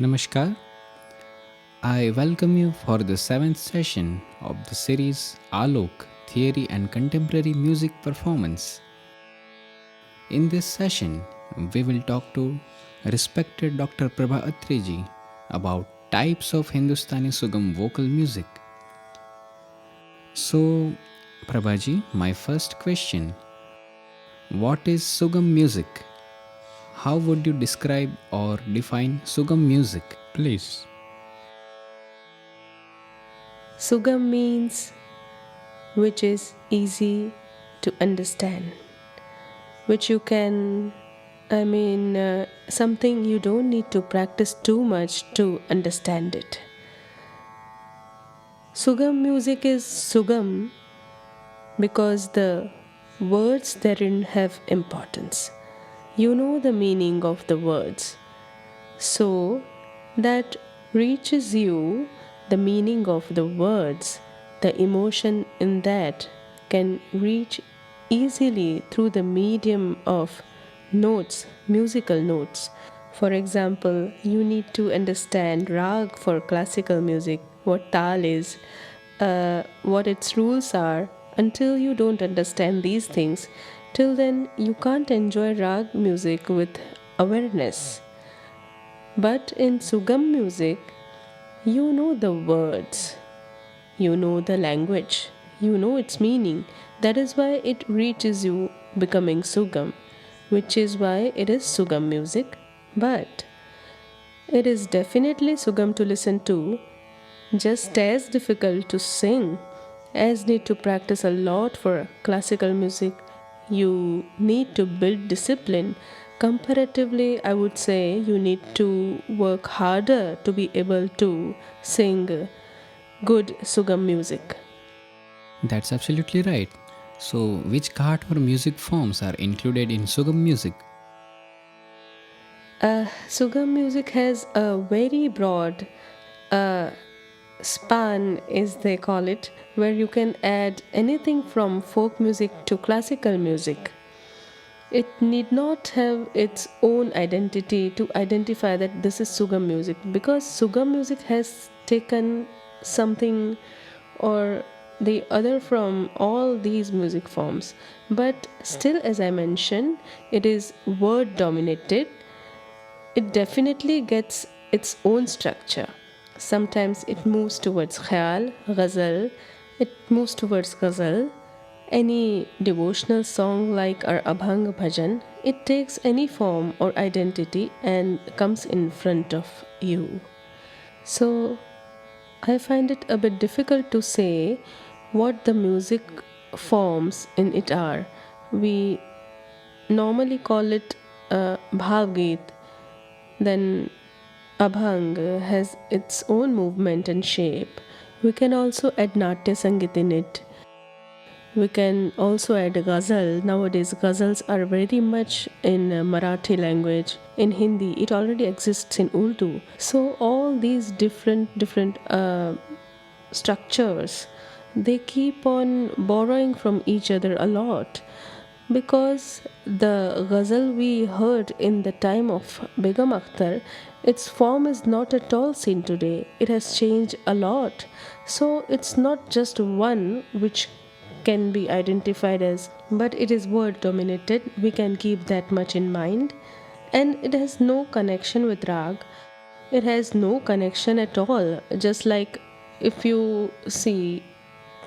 Namaskar. I welcome you for the seventh session of the series Aalok Theory and Contemporary Music Performance. In this session, we will talk to respected Dr. Prabha Atre ji about types of Hindustani Sugam vocal music. So, Prabha ji, my first question: what is Sugam music? How would you describe or define Sugam music? Please. Sugam means which is easy to understand, which you can, something you don't need to practice too much to understand it. Sugam music is Sugam because the words therein have importance. You know the meaning of the words, so that reaches you the meaning of the words, the emotion in that can reach easily through the medium of notes, musical notes. For example, you need to understand rag for classical music, what tal is, what its rules are. Until you don't understand these things, till then you can't enjoy rag music with awareness. But in Sugam music, you know the words, you know the language, you know its meaning. That is why it reaches you becoming Sugam, which is why it is Sugam music. But it is definitely Sugam to listen to, just as difficult to sing, as need to practice a lot for classical music. You need to build discipline. Comparatively, I would say you need to work harder to be able to sing good Sugam music. That's absolutely right. So, which Ghaat or music forms are included in Sugam music? Sugam music has a very broad span, as they call it, where you can add anything from folk music to classical music. It need not have its own identity to identify that this is Sugam music, because Sugam music has taken something or the other from all these music forms. But still, as I mentioned, it is word dominated. It definitely gets its own structure. Sometimes it moves towards khayal, ghazal, it moves towards ghazal. Any devotional song like our Abhang Bhajan, it takes any form or identity and comes in front of you. So I find it a bit difficult to say what the music forms in it are. We normally call it Bhavgit, then Abhang has its own movement and shape. We can also add Natya Sangit in it. We can also add ghazal. Nowadays, ghazals are very much in Marathi language. In Hindi, it already exists in Urdu. So all these different structures, they keep on borrowing from each other a lot, because the ghazal we heard in the time of Begum Akhtar, its form is not at all seen today. It has changed a lot. So it's not just one which can be identified as, but it is word dominated. We can keep that much in mind. And it has no connection with rag. It has no connection at all. Just like if you see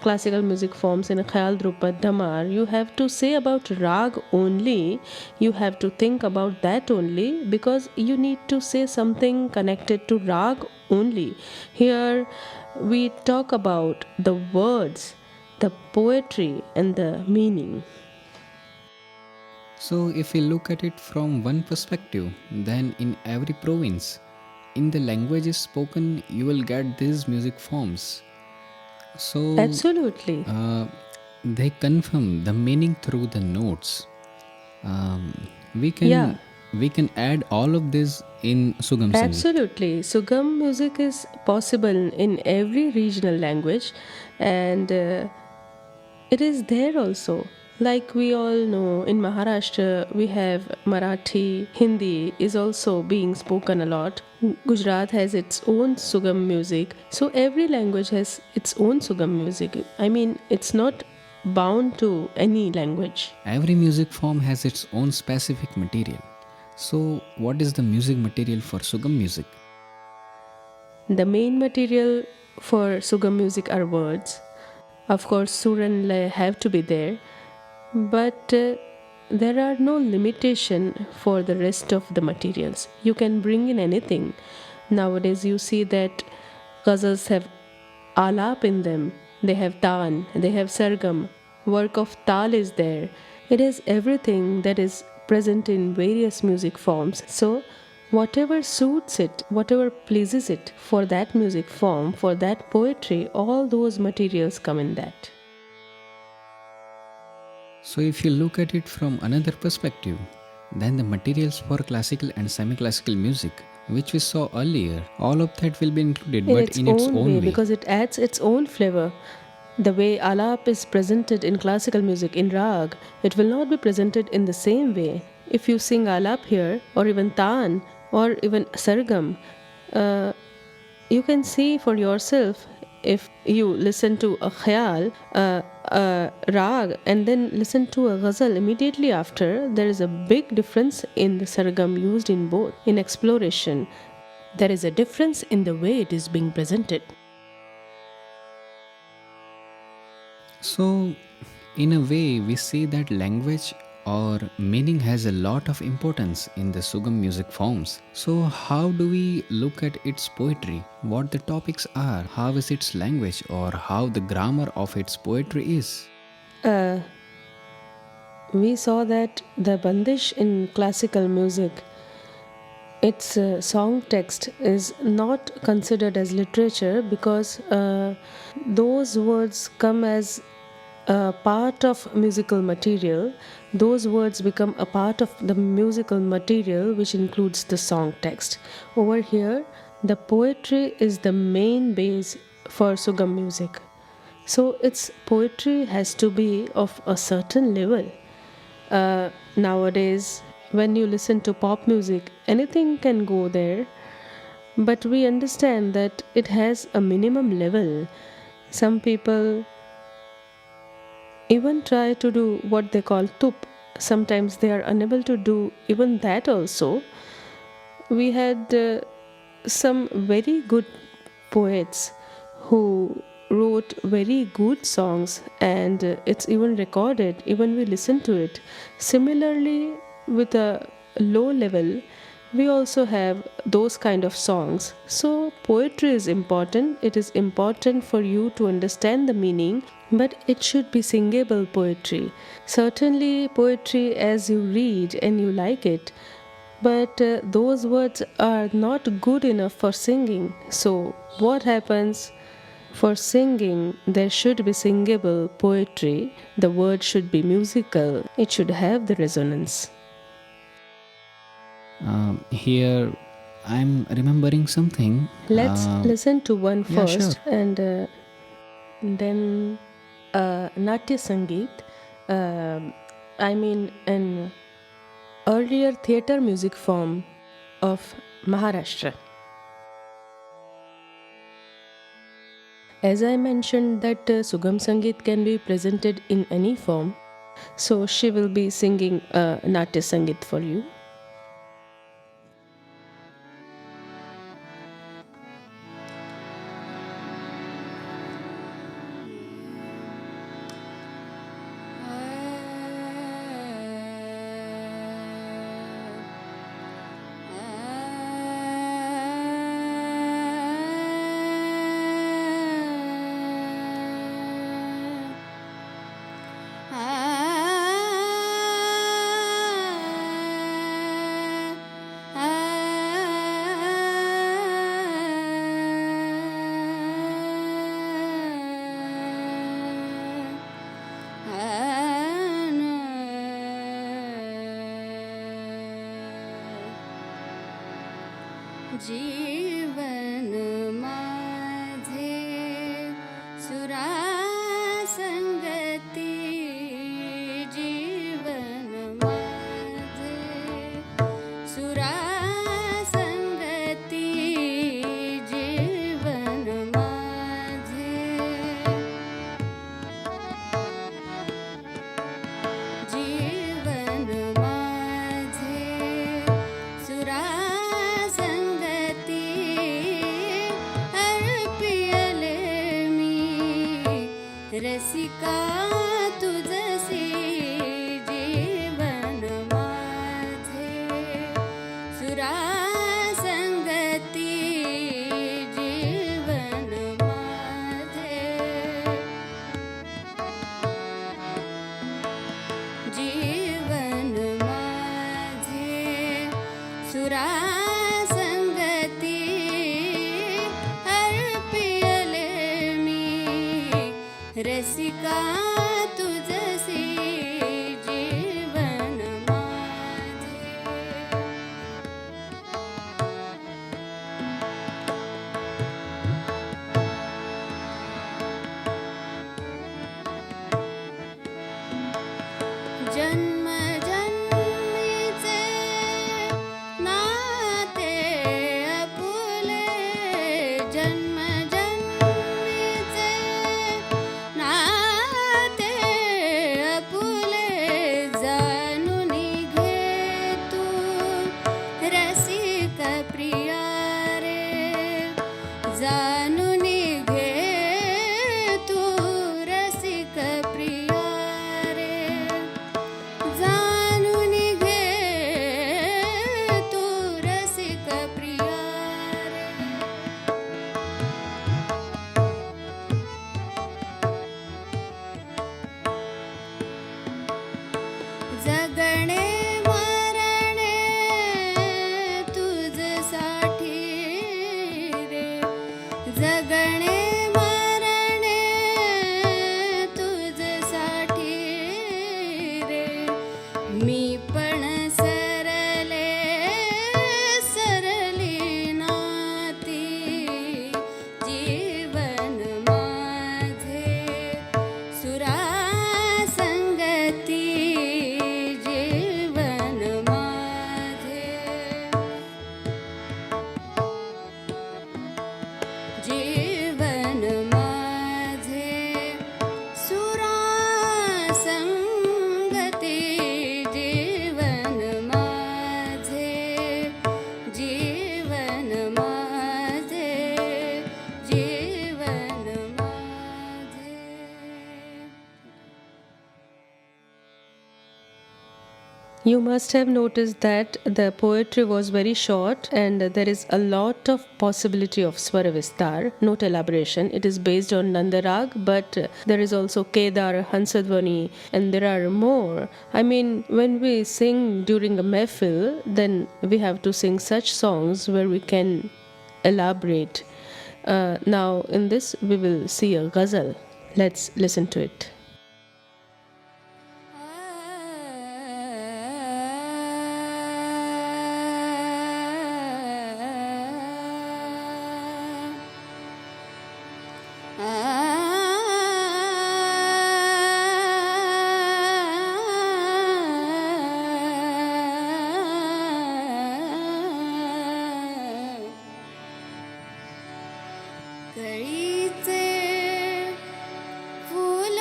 classical music forms in Khayal, Drupad, Dhamar, you have to say about rag only. You have to think about that only, because you need to say something connected to rag only. Here we talk about the words, the poetry, and the meaning. So, if we look at it from one perspective, then in every province, in the languages spoken, you will get these music forms. So, Absolutely. they confirm the meaning through the notes. Um, we Yeah, can we can add all of this in Sugam Sangeet. absolutely. Sugam music is possible in every regional language, and it is there also. Like we all know, in Maharashtra we have Marathi, Hindi is also being spoken a lot. Gujarat has its own Sugam music. So every language has its own Sugam music. I mean, it's not bound to any language. Every music form has its own specific material. So, what is the music material for Sugam music? The main material for Sugam music are words. Of course, sur and lay have to be there, but there are no limitation for the rest of the materials. You can bring in anything. Nowadays, you see that ghazals have alap in them. They have taan, they have sargam. Work of tal is there. It is everything that is present in various music forms. So, whatever suits it, whatever pleases it for that music form, for that poetry, all those materials come in that. So, if you look at it from another perspective, then the materials for classical and semi classical music, which we saw earlier, all of that will be included, In but its in its own own way, way. because it adds its own flavor. The way alap is presented in classical music in rag, it will not be presented in the same way. If you sing alap here, or even taan, or even sargam, uh, you can see for yourself. If you listen to a khayal, a rag, and then listen to a ghazal immediately after, there is a big difference in the sargam used in both. In exploration, there is a difference in the way it is being presented. So, in a way, we see that language or meaning has a lot of importance in the Sugam music forms. So, how do we look at its poetry? What the topics are? How is its language, or how the grammar of its poetry is? Uh, we saw that the bandish in classical music, its song text is not considered as literature because those words come as a part of musical material. Those words become a part of the musical material which includes the song text. Over here, the poetry is the main base for Sugam music. So its poetry has to be of a certain level. Nowadays, when you listen to pop music, anything can go there, but we understand that it has a minimum level. Some people even try to do what they call tup. Sometimes they are unable to do even that also. We had some very good poets who wrote very good songs, and it's even recorded, even we listen to it. Similarly, with a low level, we also have those kind of songs. So poetry is important. It is important for you to understand the meaning, but it should be singable poetry. Certainly poetry as you read and you like it, but those words are not good enough for singing. So, what happens? For singing, there should be singable poetry, the word should be musical, it should have the resonance. Here, I'm remembering something. Let's listen to one Yeah, sure. first and then Natya Sangeet. I mean, an earlier theatre music form of Maharashtra. As I mentioned that Sugam Sangeet can be presented in any form, so she will be singing Natya Sangeet for you. जीवन माझे सुरा संगती रसिका तुझसे जीवन माझे सुरासंगती जीवन माझे जीवन माझे सुरासंगती अर्पियले मी रसिका तुझसे जीवन माझे जन्म जन्मीचे नाते आपुले जन्म जन्मीचे नाते आपुले जाणून घे तू रसिक प्रिया रे जाणून घे तू रसिक प्रिया रे जाणून घे तू रसिक प्रिया रे जगणे मरणे तुझसाठी रे जगणे मरणे तुझसाठी रे मी पण सरले सरली नाती जीवन माझे सुरासंगती जीवन माझे जीवन माझे सुरासंगती जीवन माझे जीवन माझे जीवन माझे You must have noticed that the poetry was very short and there is a lot of possibility of swara vistar, note elaboration. It is based on Nandarag, but there is also Kedar, Hansadvani, and there are more. I mean, when we sing during a mehfil, then we have to sing such songs where we can elaborate. Now, in this, we will see a ghazal. Let's listen to it. कळीचे fool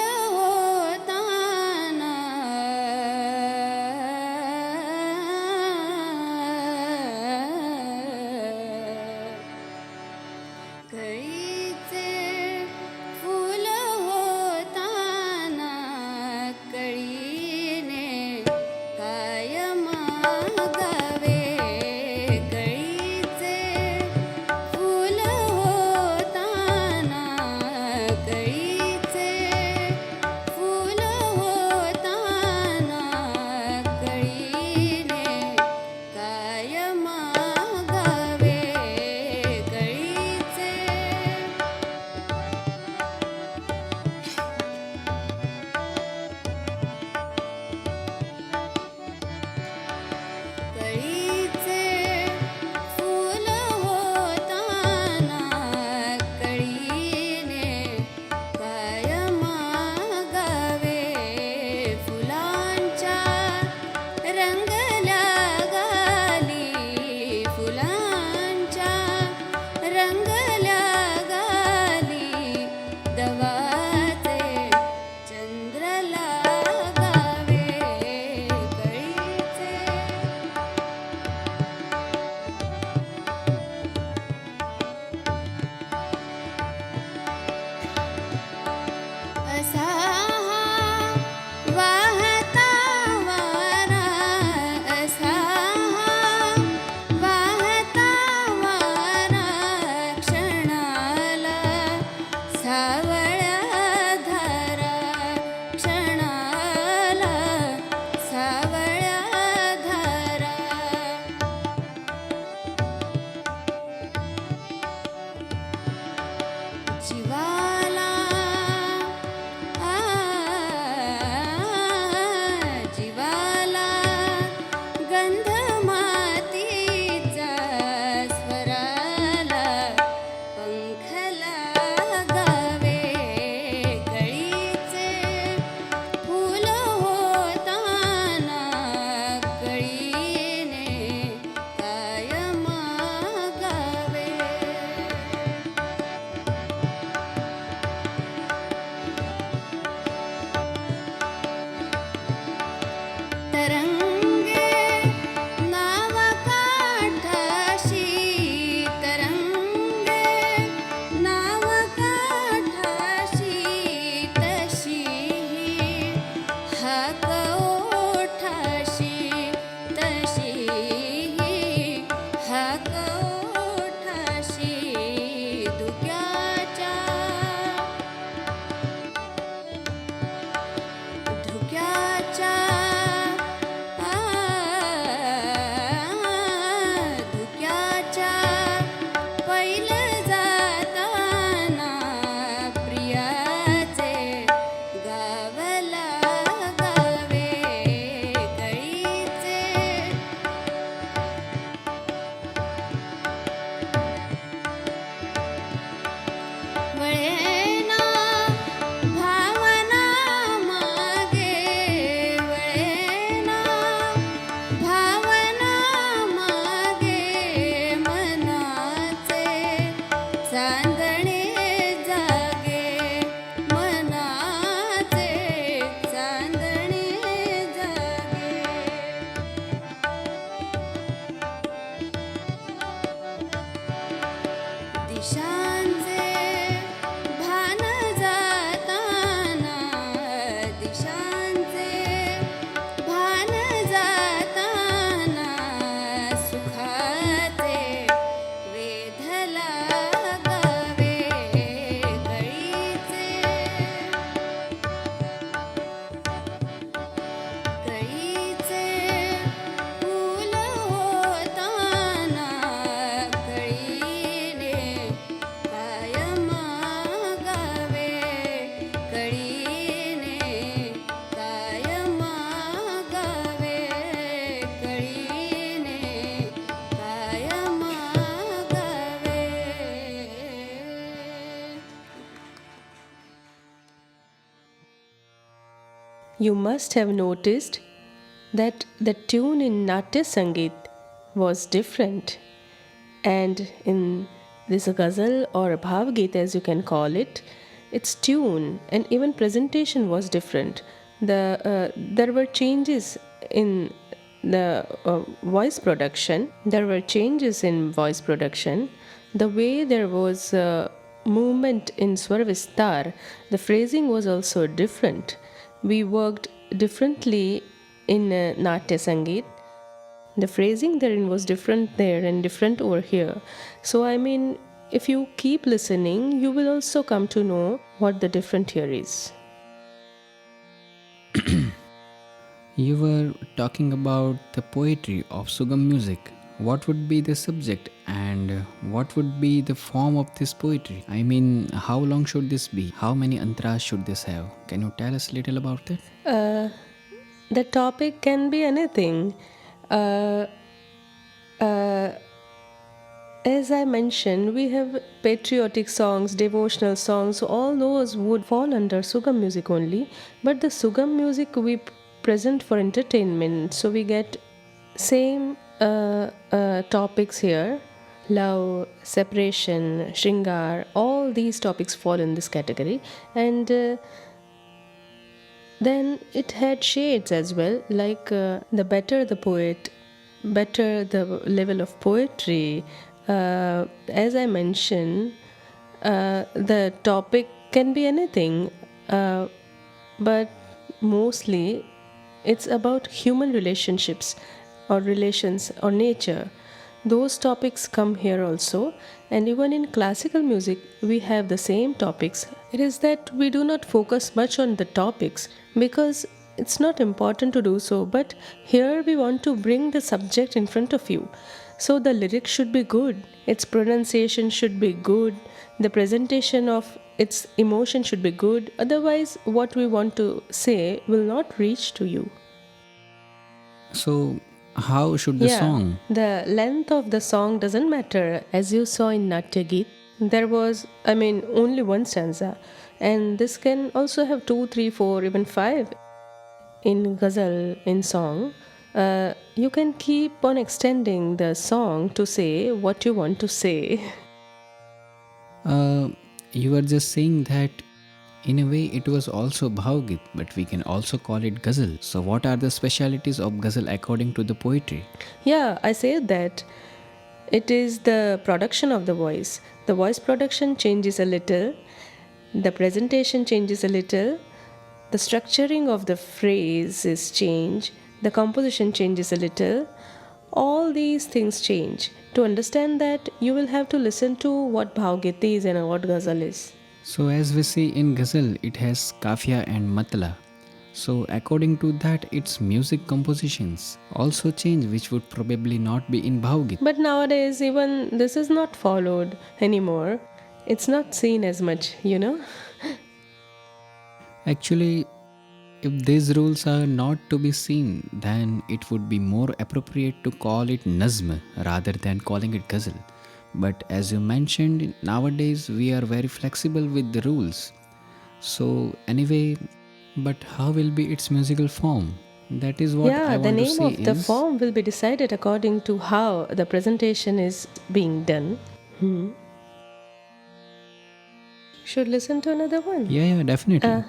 You must have noticed that the tune in Natya Sangeet was different, and in this ghazal or bhav geet as you can call it, its tune and even presentation was different. There were changes in the voice production. There were changes in voice production. The way there was movement in Swar Vistar, the phrasing was also different. We worked differently in Natya Sangeet. The phrasing therein was different there and different over here. So, I mean, if you keep listening, you will also come to know what the different here is. You were talking about the poetry of Sugam music. What would be the subject and what would be the form of this poetry? I mean, how long should this be? How many antras should this have? Can you tell us a little about that? The topic can be anything. Uh, uh, as I mentioned, we have patriotic songs, devotional songs, so all those would fall under Sugam music only. But the Sugam music we present for entertainment, so we get same topics here: love, separation, shringar, all these topics fall in this category. And then it had shades as well, like the better the poet, better the level of poetry. As I mentioned, the topic can be anything, but mostly it's about human relationships or relations or nature. Those topics come here also, and even in classical music, we have the same topics. It is that we do not focus much on the topics because it's not important to do so, but here we want to bring the subject in front of you. So the lyrics should be good, its pronunciation should be good, the presentation of its emotion should be good, otherwise, what we want to say will not reach to you. So, how should the Yeah, song? the length of the song doesn't matter. As you saw in Natya Geet, there was, I mean, only one stanza, and this can also have 2, 3, 4, even 5 in ghazal, in song. You can keep on extending the song to say what you want to say. You were just saying that in a way it was also Bhavgit, but we can also call it Ghazal. So, what are the specialities of Ghazal according to the poetry? Yeah, I said that it is the production of the voice. The voice production changes a little, the presentation changes a little, the structuring of the phrase is changed, the composition changes a little. All these things change. To understand that, you will have to listen to what Bhavgit is and what Ghazal is. So, as we see in Ghazal, it has Kafia and Matla. So, according to that, its music compositions also change, which would probably not be in Bhavgit. But nowadays, even this is not followed anymore. It's not seen as much, you know. Actually, if these rules are not to be seen, then it would be more appropriate to call it Nazm rather than calling it Ghazal. But as you mentioned, nowadays we are very flexible with the rules. So, anyway, but how will be its musical form? That is what I Yeah, the want to name say of the is. form will be decided according to how the presentation is being done. Should listen to another one. Yeah, definitely.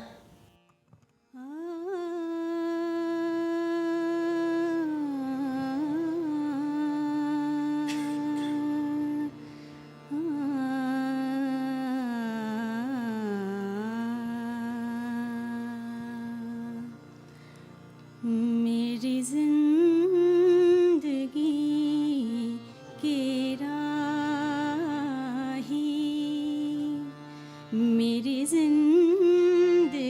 मेरी जिंदगी के राही मेरी जिंदगी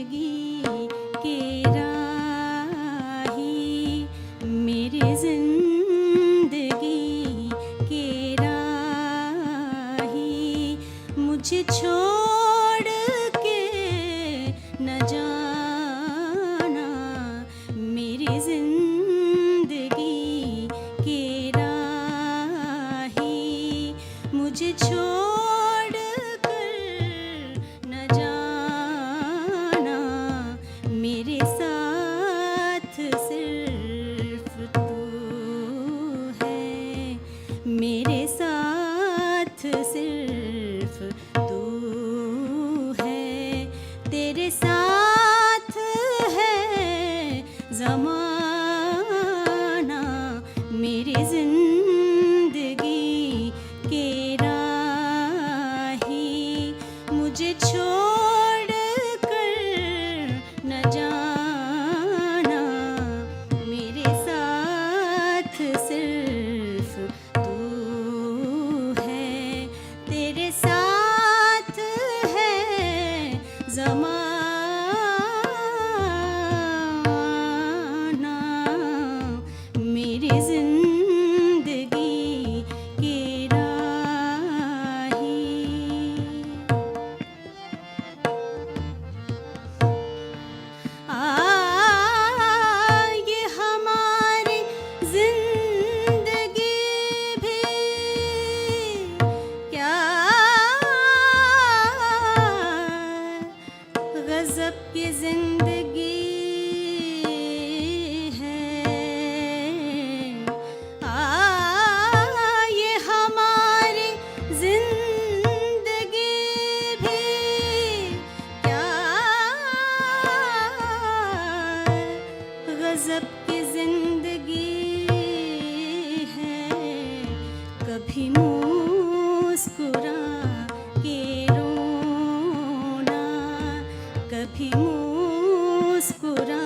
मुस्कुरा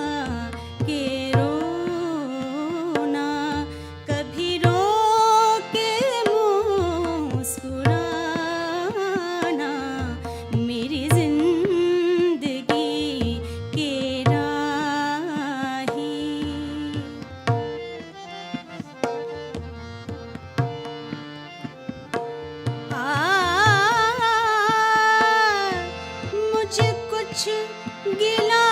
के रोना, कभी रो के मुस्कुराना, मेरी जिंदगी के राही। मुझे कुछ गिला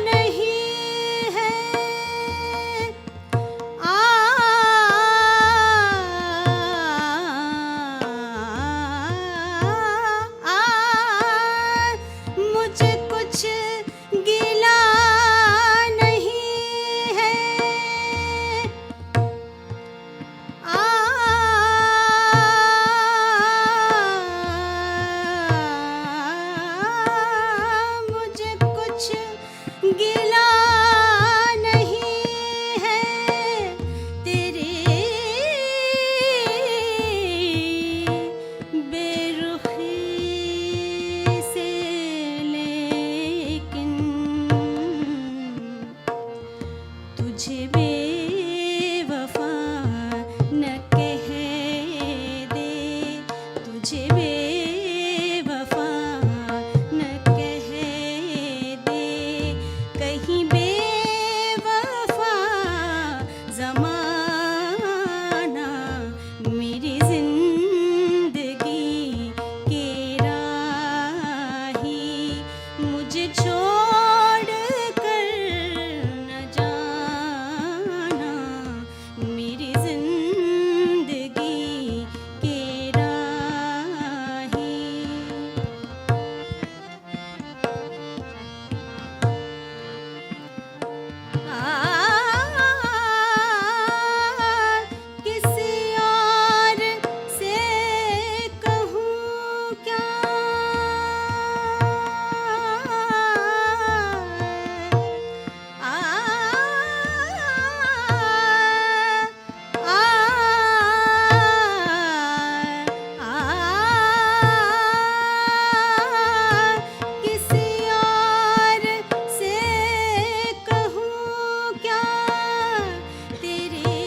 नहीं है, मुझे कुछ गिला नहीं है, मुझे कुछ गिला नहीं है तेरी बेरुखी से, लेकिन तुझे बेवफा न कह दे, तुझे बेवफा न कह दे, कहीं बेवफा ज़माना, मेरी जिंदगी के राही। मुझे छोड़ कर न जाना, मेरी जिंदगी के राही। किसी और से कहूँ क्या, किसी और से कहूँ क्या, तेरी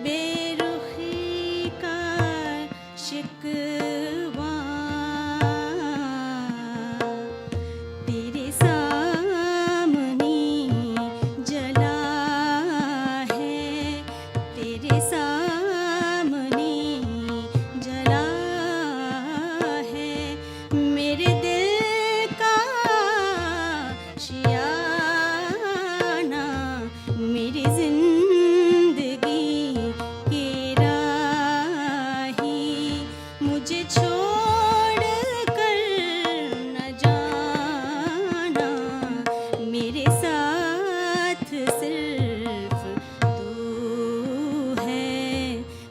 बेरुखी का शिकवा, तेरे सामने जला है, तेरे सामने जला है, मेरे दिल का शियाना, मेरी जिंदगी के राही। मुझे छोड़ कर न जाना, मेरे साथ सिर्फ तू है,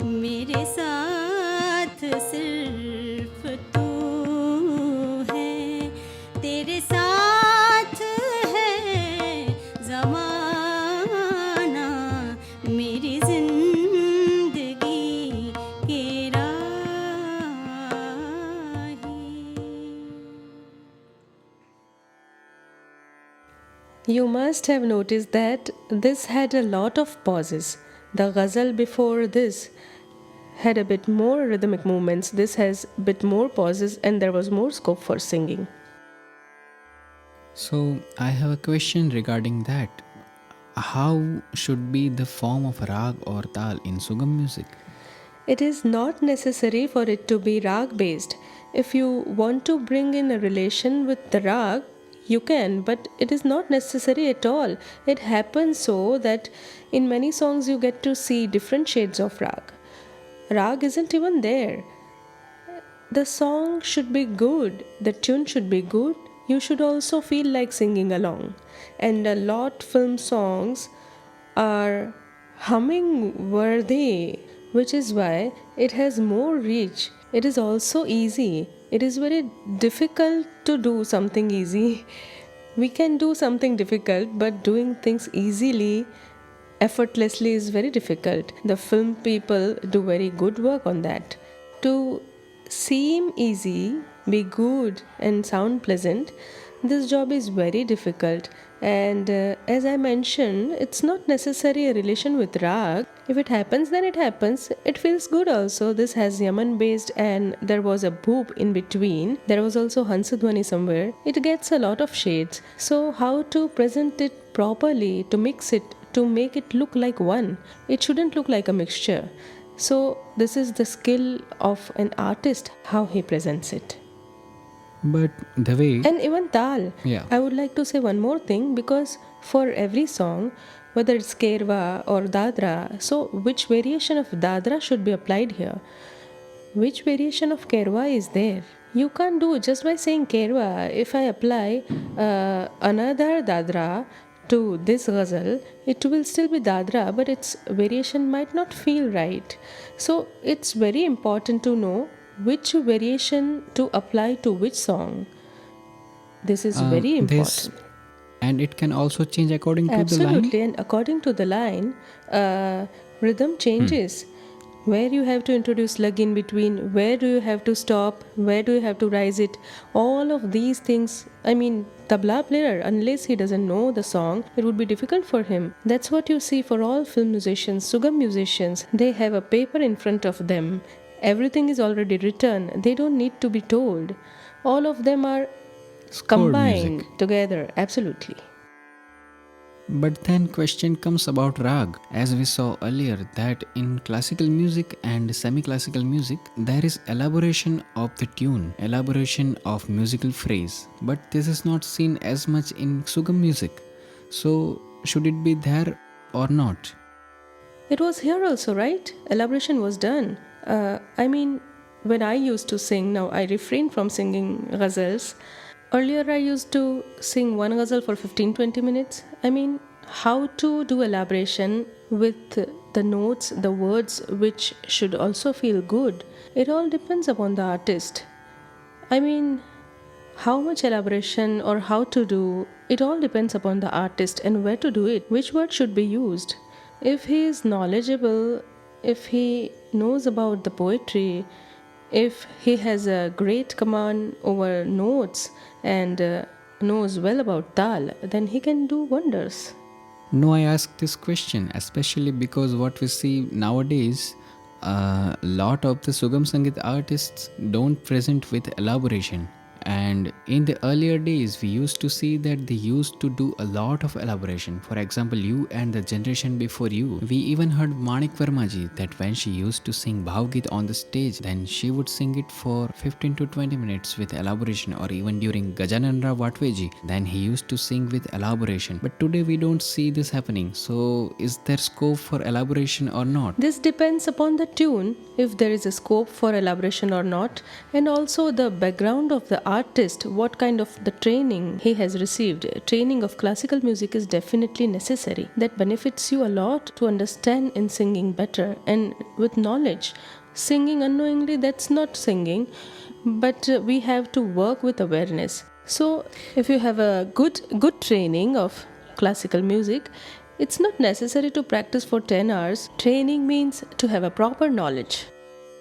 मेरे साथ सिर्फ तू है, तेरे साथ है ज़माना, मेरी जिंदगी के राही। You must have noticed that this had a lot of pauses. The ghazal before this had a bit more rhythmic movements. This has a bit more pauses and there was more scope for singing. So, I have a question regarding that. How should be the form of rag or tal in Sugam music? It is not necessary for it to be rag based. If you want to bring in a relation with the rag, you can, but it is not necessary at all. It happens so that in many songs you get to see different shades of rag. Rag isn't even there. The song should be good, the tune should be good, you should also feel like singing along. And a lot film songs are humming worthy, which is why it has more reach. It is also easy. It is very difficult to do something easy. We can do something difficult, but doing things easily, effortlessly is very difficult. The film people do very good work on that. To seem easy, be good and sound pleasant, this job is very difficult. And as I mentioned, it's not necessary a relation with rag. If it happens, then it happens. It feels good also. This has Yaman based, and there was a boop in between. There was also Hansadwani somewhere. It gets a lot of shades. So, how to present it properly, to mix it, to make it look like one? It shouldn't look like a mixture. So, this is the skill of an artist, how he presents it. But the way, And even Tal. yeah, I would like to say one more thing, because for every song, whether it's Kerwa or Dadra, so which variation of Dadra should be applied here? Which variation of Kerwa is there? You can't do just by saying Kerwa. If I apply another Dadra to this ghazal, it will still be Dadra, but its variation might not feel right. So it's very important to know which variation to apply to which song. This is very this, important. and it can also change according to the line. Absolutely, and according to the line, rhythm changes. Where you have to introduce slug in between, where do you have to stop, where do you have to rise it, all of these things. I mean, tabla player, unless he doesn't know the song, it would be difficult for him. That's what you see for all film musicians, sugam musicians. They have a paper in front of them. Everything is already written. They don't need to be told. All of them are Scored combined music. together. Absolutely. But then question comes about rag. As we saw earlier that in classical music and semi-classical music there is elaboration of the tune, elaboration of musical phrase. But this is not seen as much in sugam music. So should it be there or not? It was here also, right? Elaboration was done. I mean, when I used to sing, now I refrain from singing ghazals. Earlier, I used to sing one ghazal for 15-20 minutes. I mean, how to do elaboration with the notes, the words, which should also feel good. It all depends upon the artist. I mean, how much elaboration or how to do, it all depends upon the artist and where to do it, which word should be used. If he is knowledgeable, if he knows about the poetry, if he has a great command over notes and knows well about tal, then he can do wonders. No, I ask this question especially because what we see nowadays, a lot of the Sugam Sangit artists don't present with elaboration. And in the earlier days, we used to see that they used to do a lot of elaboration. For example, you and the generation before you, we even heard Manik Vermaji that when she used to sing Bhavgit on the stage, then she would sing it for 15 to 20 minutes with elaboration, or even during Gajanandra Vatveji, then he used to sing with elaboration. But today we don't see this happening. So is there scope for elaboration or not? This depends upon the tune, if there is a scope for elaboration or not, and also the background of the artist, what kind of the training he has received. Training of classical music is definitely necessary. That benefits you a lot to understand in singing better and with knowledge. Singing unknowingly, that's not singing, but we have to work with awareness. So if you have a good training of classical music, it's not necessary to practice for 10 hours. Training means to have a proper knowledge.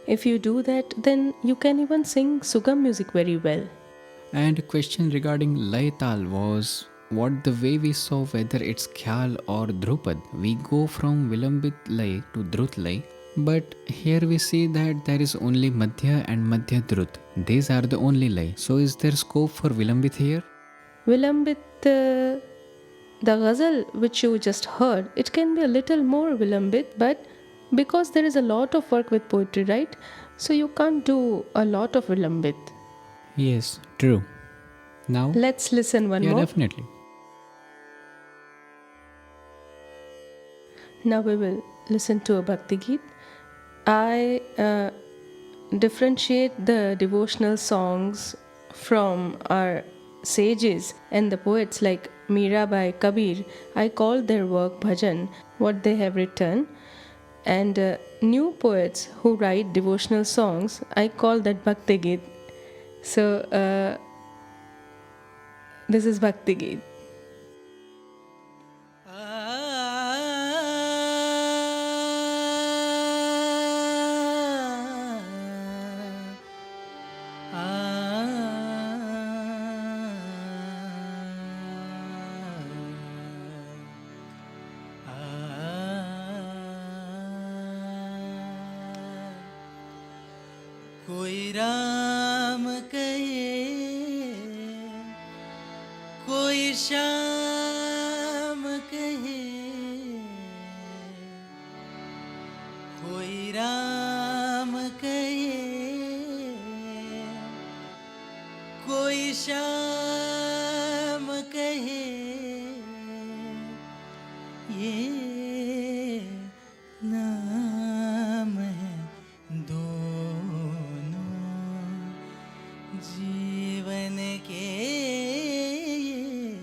If you do that, then you can even sing Sugam music very well. And a question regarding Lay Tal was what the way we saw whether it's Khyal or Drupad. We go from Vilambit Lay to Drut Lay, but here we see that there is only Madhya and Madhya Drut. These are the only lay. So is there scope for Vilambit here? Vilambit, the ghazal which you just heard, it can be a little more Vilambit, but because there is a lot of work with poetry, right? So you can't do a lot of Vilambit. Yes, true. Now? Let's listen one Yeah, more. definitely. Now we will listen to a Bhakti Geet. I differentiate the devotional songs from our sages and the poets like Mirabai, Kabir. I call their work bhajan, what they have written. And new poets who write devotional songs, I call that Bhakti Geet. So this is Bhakti Geet. Ram कहे, कोई श्याम कहे, कोई राम कहे, कोई श्याम कहे, ये नाम है दोनों जीवन के,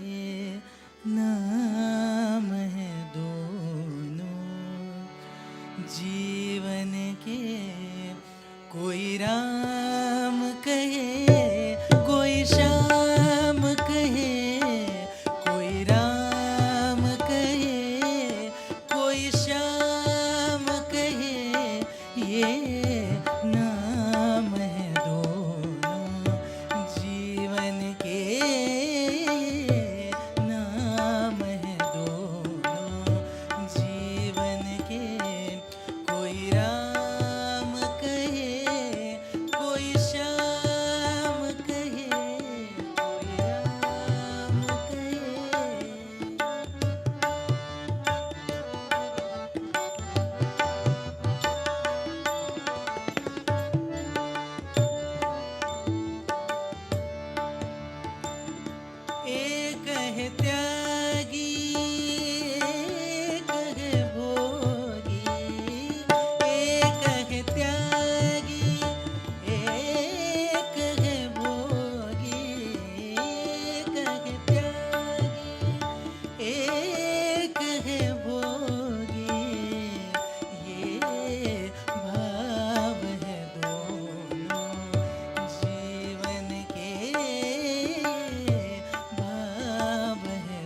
ये नाम है दोनों जीवन के। कोई राम कहे, कोई श्याम कहे, कोई राम कहे, कोई श्याम कहे, ये नाम है दोनों जीवन के, ये नाम है दोनों जीवन के। कोई राम कहे, कोई श्याम कहे, कोई राम कहे। एक है त्यागी, एक है भोगी, एक है त्यागी, एक है भोगी, एक है त्यागी, एक है भोगी, ये भाव है दोनों जीवन के, भाव है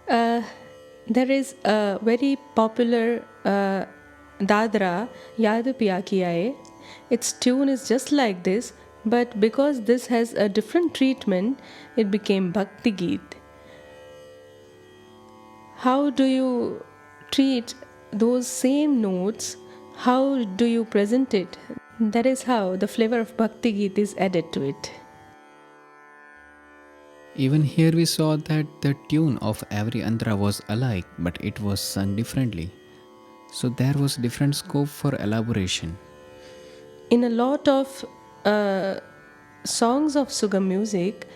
Uh, there is a very popular Dadra, Yad Piya Kiya Hai. Its tune is just like this, but because this has a different treatment, it became Bhakti Geet. How do you treat those same notes? How do you present it? That is how the flavor of Bhakti Geet is added to it. Even here we saw that the tune of every antara was alike, but it was sung differently. So there was different scope for elaboration. In a lot of songs of Sugam music,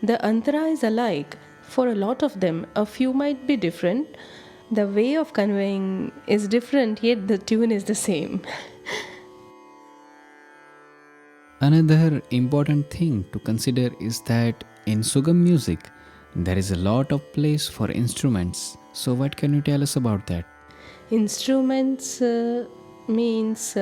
the antara is alike. For a lot of them, a few might be different. The way of conveying is different, yet the tune is the same. Another important thing to consider is that in Sugam music, there is a lot of place for instruments. So, what can you tell us about that? Instruments means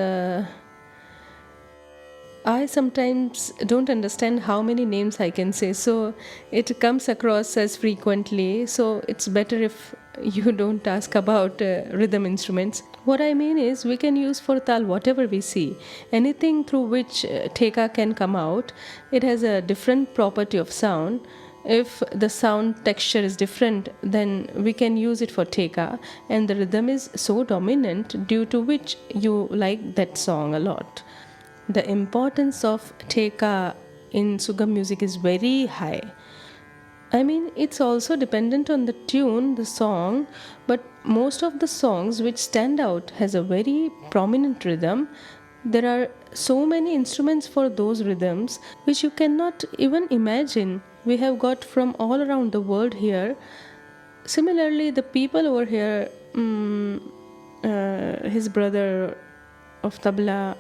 I sometimes don't understand how many names I can say, so it comes across as frequently. So it's better if you don't ask about rhythm instruments. What I mean is, we can use for tal whatever we see. Anything through which teka can come out, it has a different property of sound. If the sound texture is different, then we can use it for teka, and the rhythm is so dominant due to which you like that song a lot. The importance of teka in Sugam music is very high. I mean, it's also dependent on the tune, the song, but most of the songs which stand out has a very prominent rhythm. There are so many instruments for those rhythms which you cannot even imagine. We have got from all around the world here. Similarly, the people over here, his brother of tabla,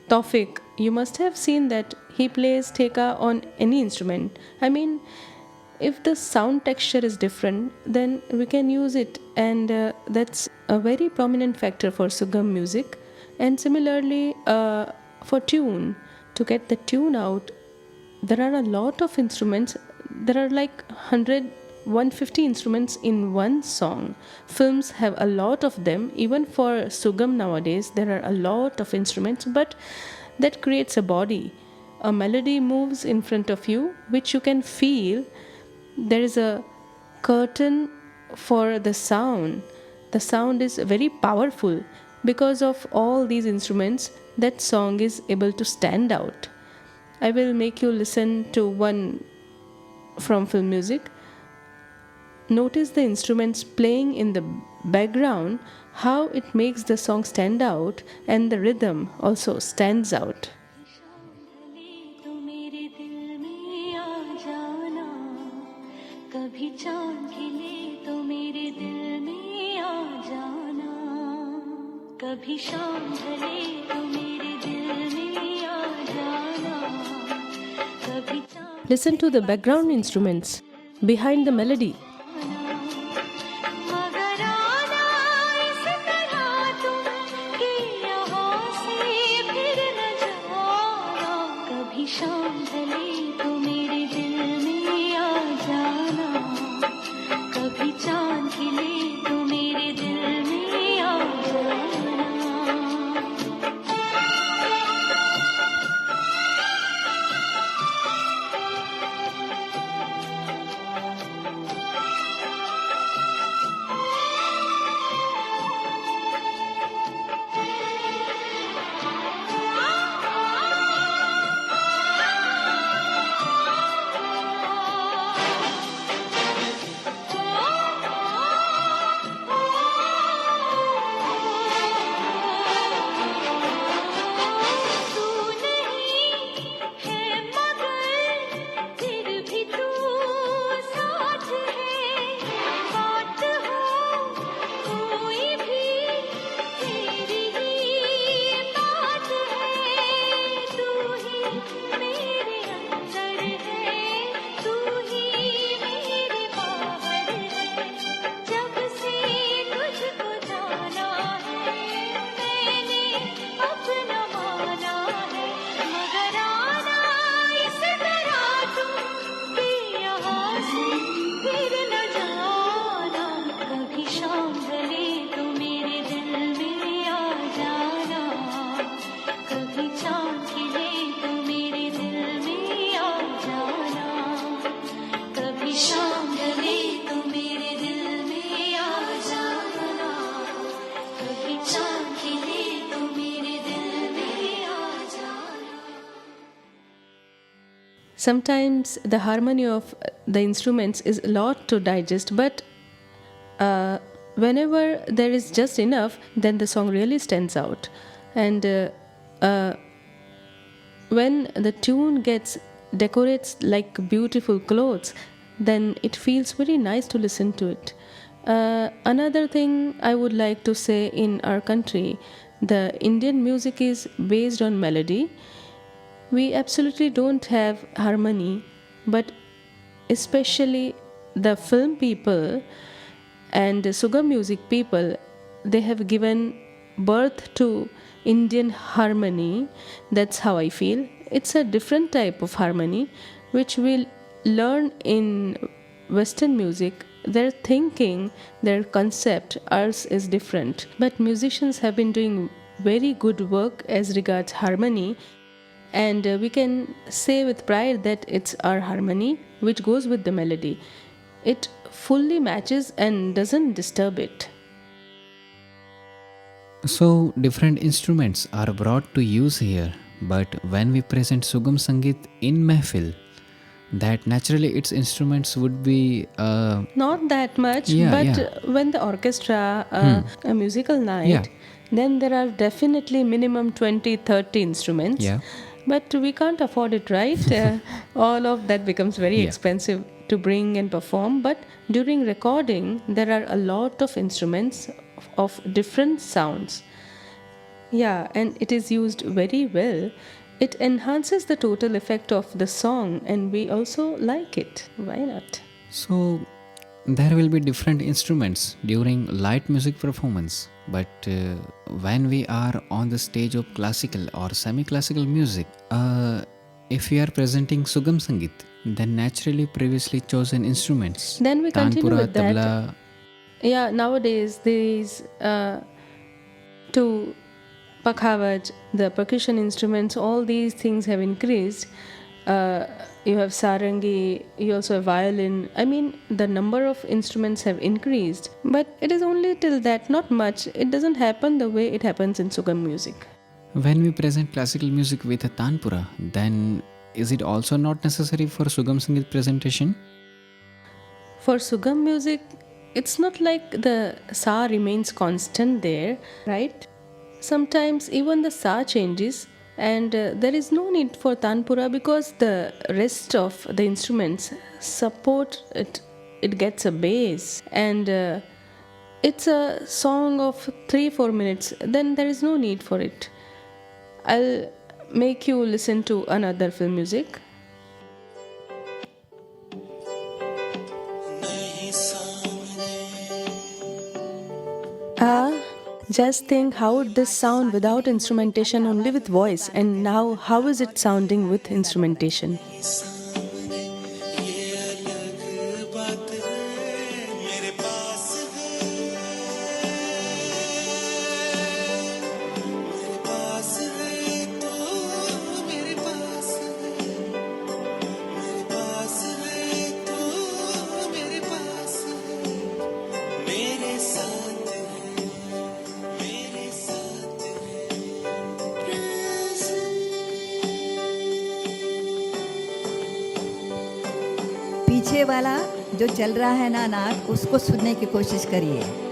Tawfiq, you must have seen that he plays teka on any instrument. I mean, if the sound texture is different, then we can use it, and that's a very prominent factor for Sugam music. And similarly, for tune, to get the tune out, there are a lot of instruments. There are like 150 instruments in one song. Films have a lot of them. Even for Sugam nowadays, there are a lot of instruments, but that creates a body. A melody moves in front of you, which you can feel. There is a curtain for the sound. The sound is very powerful. Because of all these instruments, that song is able to stand out. I will make you listen to one from film music. Notice the instruments playing in the background, how it makes the song stand out, and the rhythm also stands out. तो मेरे दिल में आ जाना कभी चांद खिले तो मेरे दिल में आ जाना कभी शाम ढले तो मेरे दिल में आ जाना कभी चांद Listen to the background instruments behind the melody. मगर आना इस तरह तुम कि यहाँ से फिर न जाना कभी शाम ढले तो मेरे दिल में आ जाना कभी चांद खिले तो मेरे दिल में आ जाना Sometimes the harmony of the instruments is a lot to digest, but uh, whenever there is just enough, then the song really stands out. And uh, when the tune gets decorates like beautiful clothes, then it feels very nice to listen to it. Another thing I would like to say, in our country, the Indian music is based on melody. We absolutely don't have harmony, but especially the film people and the Sugam music people, they have given birth to Indian harmony. That's how I feel. It's a different type of harmony which we'll learn in Western music. Their thinking, their concept, ours is different. But musicians have been doing very good work as regards harmony, and we can say with pride that it's our harmony which goes with the melody. It fully matches and doesn't disturb it. So, different instruments are brought to use here, but when we present Sugam Sangeet in Mehfil, that naturally its instruments would be Not that much, Yeah, but yeah. when the orchestra, a musical night, Yeah. then there are definitely minimum 20-30 instruments. Yeah. But we can't afford it, right? All of that becomes very Yeah. expensive to bring and perform. But during recording, there are a lot of instruments of different sounds. Yeah, and it is used very well. It enhances the total effect of the song, and we also like it. Why not? So there will be different instruments during light music performance, but when we are on the stage of classical or semi-classical music, if we are presenting Sugam Sangeet, then naturally previously chosen instruments, Then we continue tanpura, with that. tabla, Yeah, nowadays these to pakhavaj, the percussion instruments, all these things have increased. You have sarangi, you also have violin. I mean, the number of instruments have increased, but it is only till that, not much. It doesn't happen the way it happens in Sugam music. when we present classical music with a tanpura, then is it also not necessary for Sugam Sangeet presentation? For Sugam music, it's not like the sa remains constant there, right? Sometimes even the sa changes, and there is no need for tanpura because the rest of the instruments support it. It gets a bass, and it's a song of 3-4 minutes. Then there is no need for it. I'll make you listen to another film music. Just think how would this sound without instrumentation, only with voice, and now how is it sounding with instrumentation? पीछे वाला जो चल रहा है ना नाद, उसको सुनने की कोशिश करिए।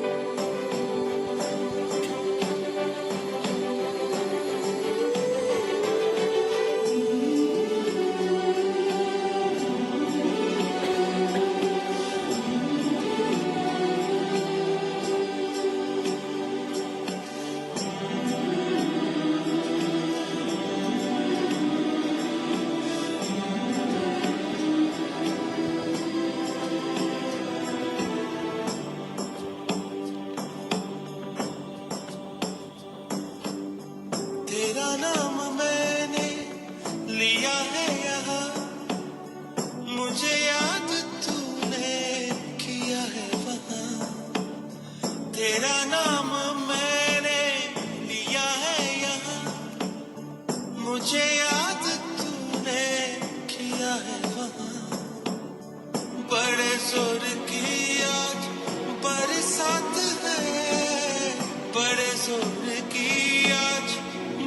तेरा नाम मैंने लिया है यहाँ, मुझे याद तूने किया है वहाँ। तेरा नाम मैंने लिया है यहाँ, मुझे याद तूने किया है वहाँ। बड़े जोर की आज बरसात है, बड़े जोर की आज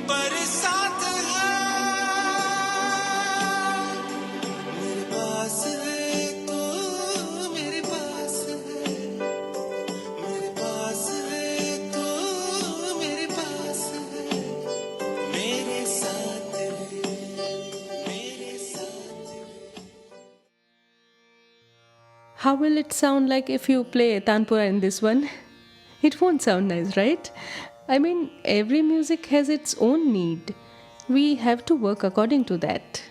बरसात है। how will it sound like if you play Tanpura in this one? It won't sound nice, right? I mean, every music has its own need. We have to work according to that.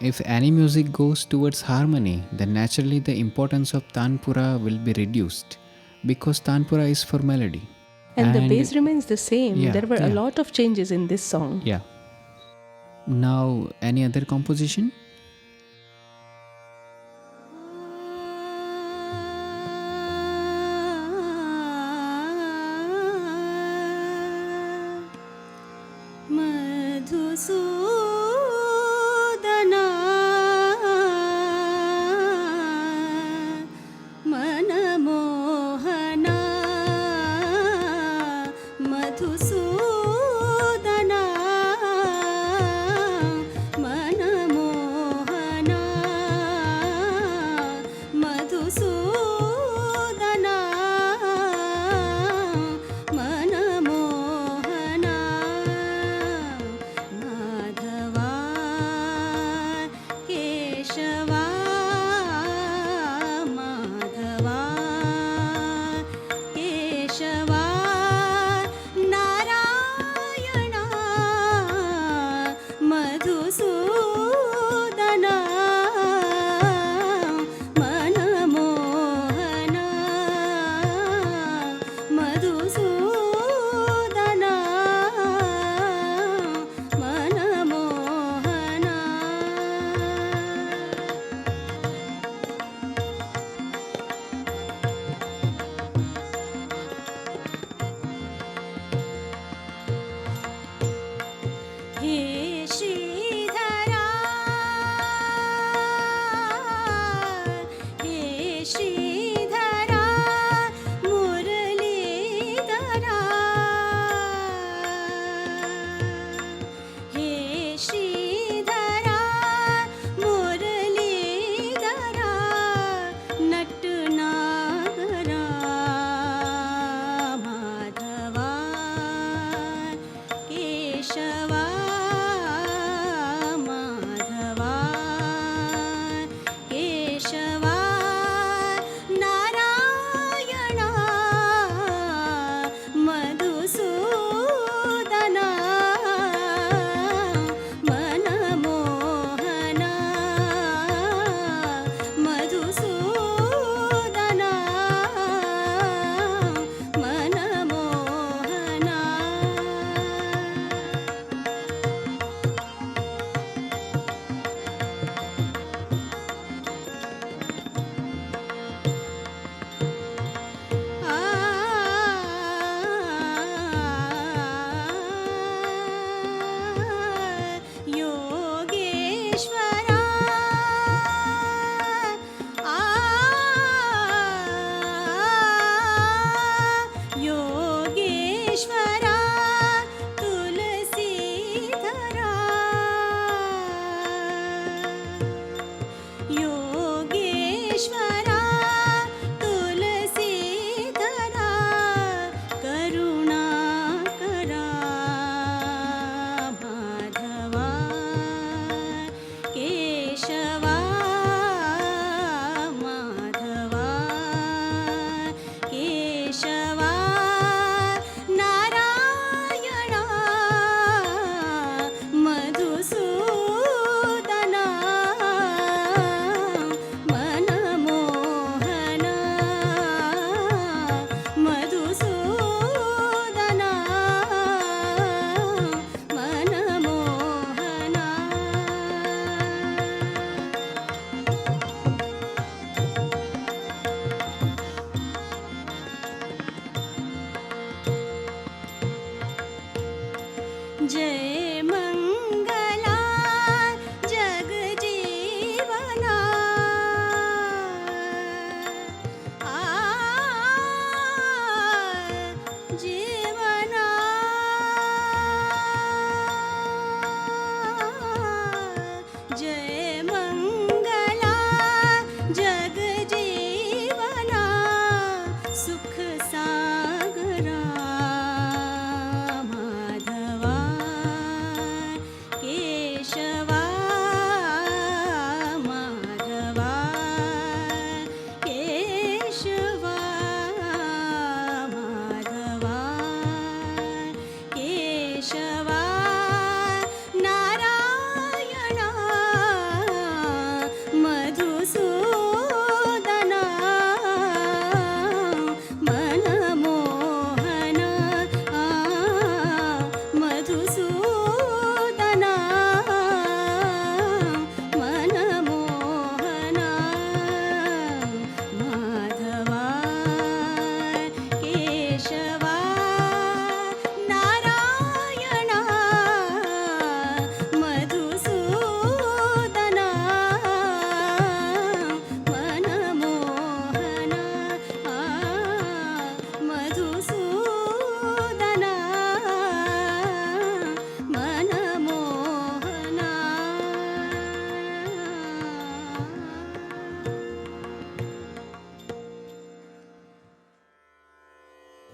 If any music goes towards harmony, then naturally the importance of Tanpura will be reduced because Tanpura is for melody. And the bass remains the same. Yeah, There were a yeah. lot of changes in this song. Yeah. Now, any other composition? Madhusudana मनमोहना Madhusudana मनमोहना Madhusudana मनमोहना Madhava केशवा माधवा केशवा नारायणा मधुसूदना मनमोहना मधुसूदना मनमोहना हे श्रीधरा हे श्रीधरा मुरलीधरा हे श्रीधरा मुरलीधरा नटनागरा माधवा केशवा माधवा केशवा नारायणा मधुसूदना मनमोहना मधुसूदना मनमोहना योगेश्वरा योगेश्वरा तुलसीधरा योगेश्वरा तुलसीधरा करुणाकरा माधवा केशवा माधवा केशवा नारायणा मधुसूदना मनमोहना मधुसूदना मनमोहना जय मंगला जगजीवना जीवना जय मंगला जगजीवना सुख सागरा Madhava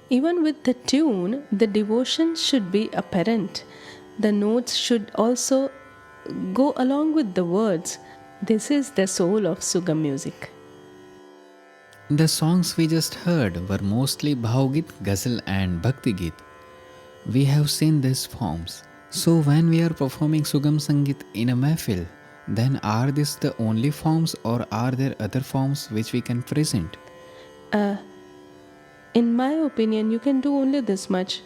Even with the tune, the devotion should be apparent. The notes should also go along with the words. This is the soul of Sugam music. The songs we just heard were mostly Bhavgit, Ghazal, and Bhakti Git. We have seen these forms. So when we are performing Sugam Sangeet in a mehfil, then are these the only forms or are there other forms which we can present? In my opinion, you can do only this much.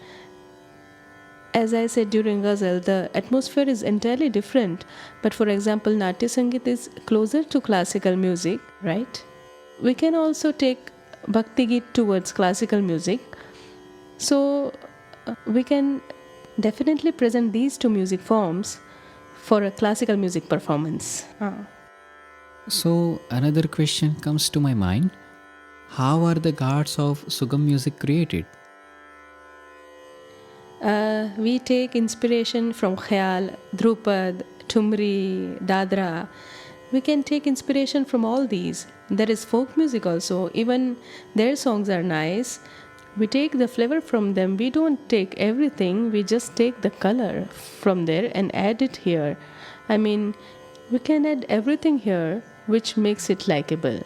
As I said during Ghazal, the atmosphere is entirely different. But for example, Natya Sangeet is closer to classical music, right? We can also take Bhakti Git towards classical music. So we can definitely present these two music forms for a classical music performance. So another question comes to my mind. How are the Ghats of Sugam music created? We take inspiration from Khyal, Dhrupad, Tumri, Dadra. We can take inspiration from all these. There is folk music also. Even their songs are nice. We take the flavor from them. We don't take everything. We just take the color from there and add it here. I mean, we can add everything here which makes it likable.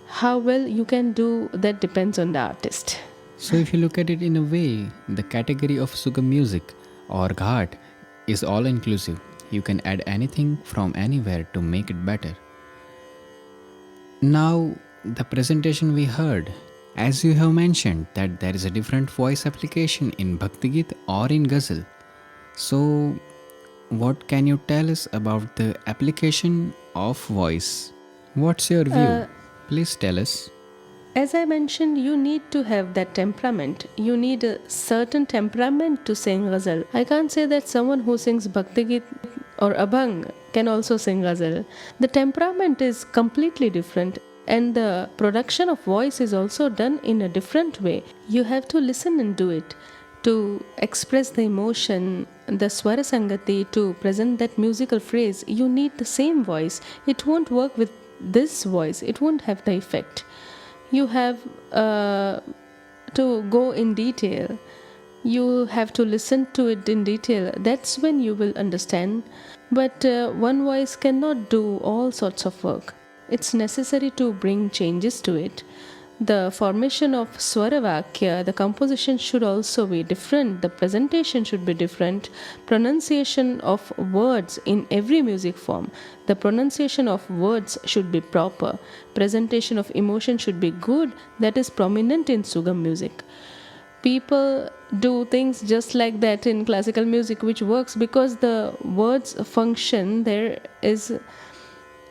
How well you can do that depends on the artist. So if you look at it in a way, the category of Sugam music or Ghat is all inclusive. You can add anything from anywhere to make it better. Now, the presentation we heard, as you have mentioned that there is a different voice application in Bhakti Git or in Ghazal. So, what can you tell us about the application of voice? What's your view? Please tell us. As I mentioned, you need to have that temperament. You need a certain temperament to sing ghazal. I can't say that someone who sings Bhakti Git or Abhang can also sing ghazal. The temperament is completely different and the production of voice is also done in a different way. You have to listen and do it. To express the emotion, the swara sangati, to present that musical phrase, you need the same voice. It won't work with this voice. It won't have the effect. You have to go in detail. You have to listen to it in detail. That's when you will understand. But one voice cannot do all sorts of work. It's necessary to bring changes to it. The formation of Swaravakya, the composition should also be different. The presentation should be different. Pronunciation of words in every music form. The pronunciation of words should be proper. Presentation of emotion should be good. That is prominent in Sugam music. People do things just like that in classical music, which works because the words function there is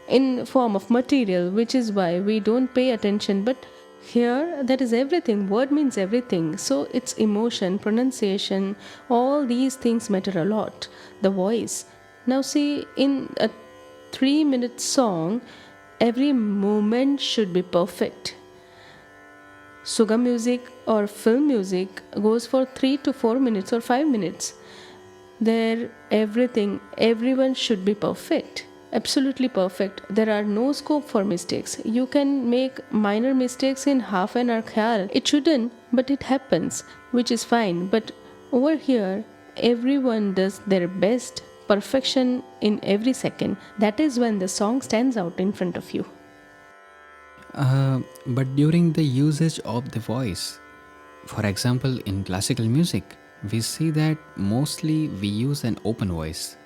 in form of material, which is why we don't pay attention. But here, that is everything. Word means everything. So it's emotion, pronunciation, all these things matter a lot. The voice. Now see, in a 3-minute song, every movement should be perfect. Sugam music or film music goes for 3 to 4 minutes or 5 minutes. There, everyone should be perfect. Absolutely perfect. There are no scope for mistakes. You can make minor mistakes in half an hour khyal. It shouldn't, but it happens, which is fine. But over here, everyone does their best, perfection in every second. That is when the song stands out in front of you. But during the usage of the voice, for example, in classical music, we see that mostly we use an open voice.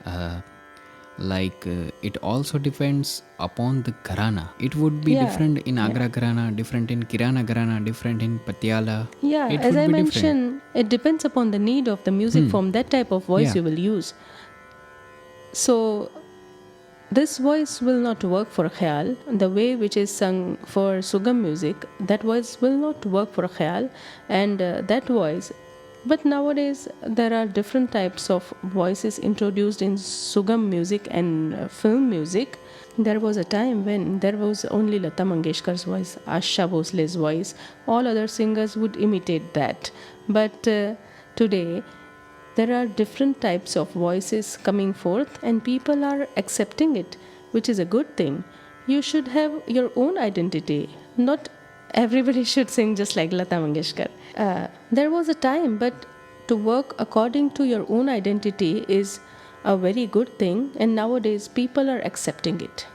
It also depends upon the gharana. It would be different in Agra gharana, different in Kirana gharana, different in Patiala. Yeah, it as would I be mentioned, it depends upon the need of the music form, that type of voice you will use. So, this voice will not work for khyal. The way which is sung for Sugam music, that voice will not work for khyal. And that voice. But nowadays, there are different types of voices introduced in Sugam music and film music. There was a time when there was only Lata Mangeshkar's voice, Asha Bhosle's voice. All other singers would imitate that. But today, there are different types of voices coming forth and people are accepting it, which is a good thing. You should have your own identity, not Everybody should sing just like Lata Mangeshkar. There was a time, but to work according to your own identity is a very good thing, and nowadays people are accepting it.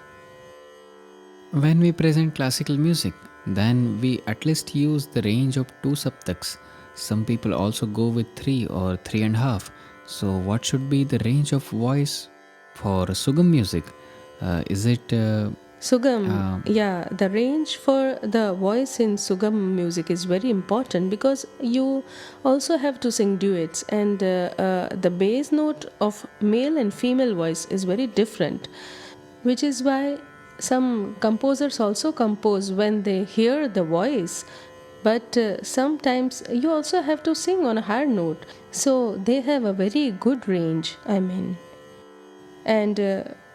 When we present classical music, then we at least use the range of two saptaks. Some people also go with three or three and a half. So, what should be the range of voice for Sugam music? Is it Sugam, yeah, the range for the voice in Sugam music is very important because you also have to sing duets, and the bass note of male and female voice is very different, which is why some composers also compose when they hear the voice. But sometimes you also have to sing on a higher note, so they have a very good range, I mean. And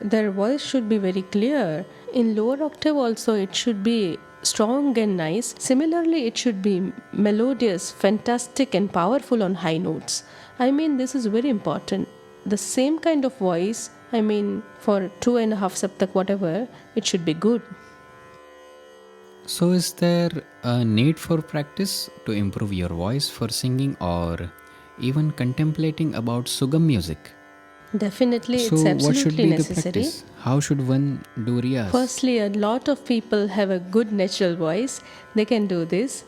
their voice should be very clear. In lower octave also it should be strong and nice. Similarly, it should be melodious, fantastic and powerful on high notes. I mean, this is very important. The same kind of voice, I mean, for 2.5 saptak, whatever, it should be good. so? Is there a need for practice to improve your voice for singing or even contemplating about Sugam music? Definitely, So, it's what should absolutely be the necessary. practice? How should one do riyas? Firstly, a lot of people have a good natural voice. They can do this.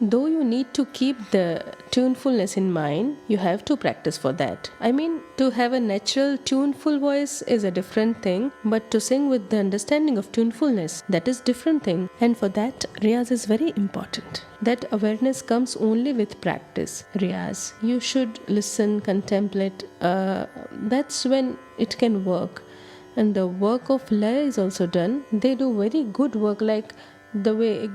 Though you need to keep the tunefulness in mind, you have to practice for that. I mean, to have a natural tuneful voice is a different thing, but to sing with the understanding of tunefulness, that is different thing. And for that, riyaz is very important. That awareness comes only with practice. Riyaz, you should listen, contemplate. That's when it can work. And the work of lay is also done. They do very good work, like the way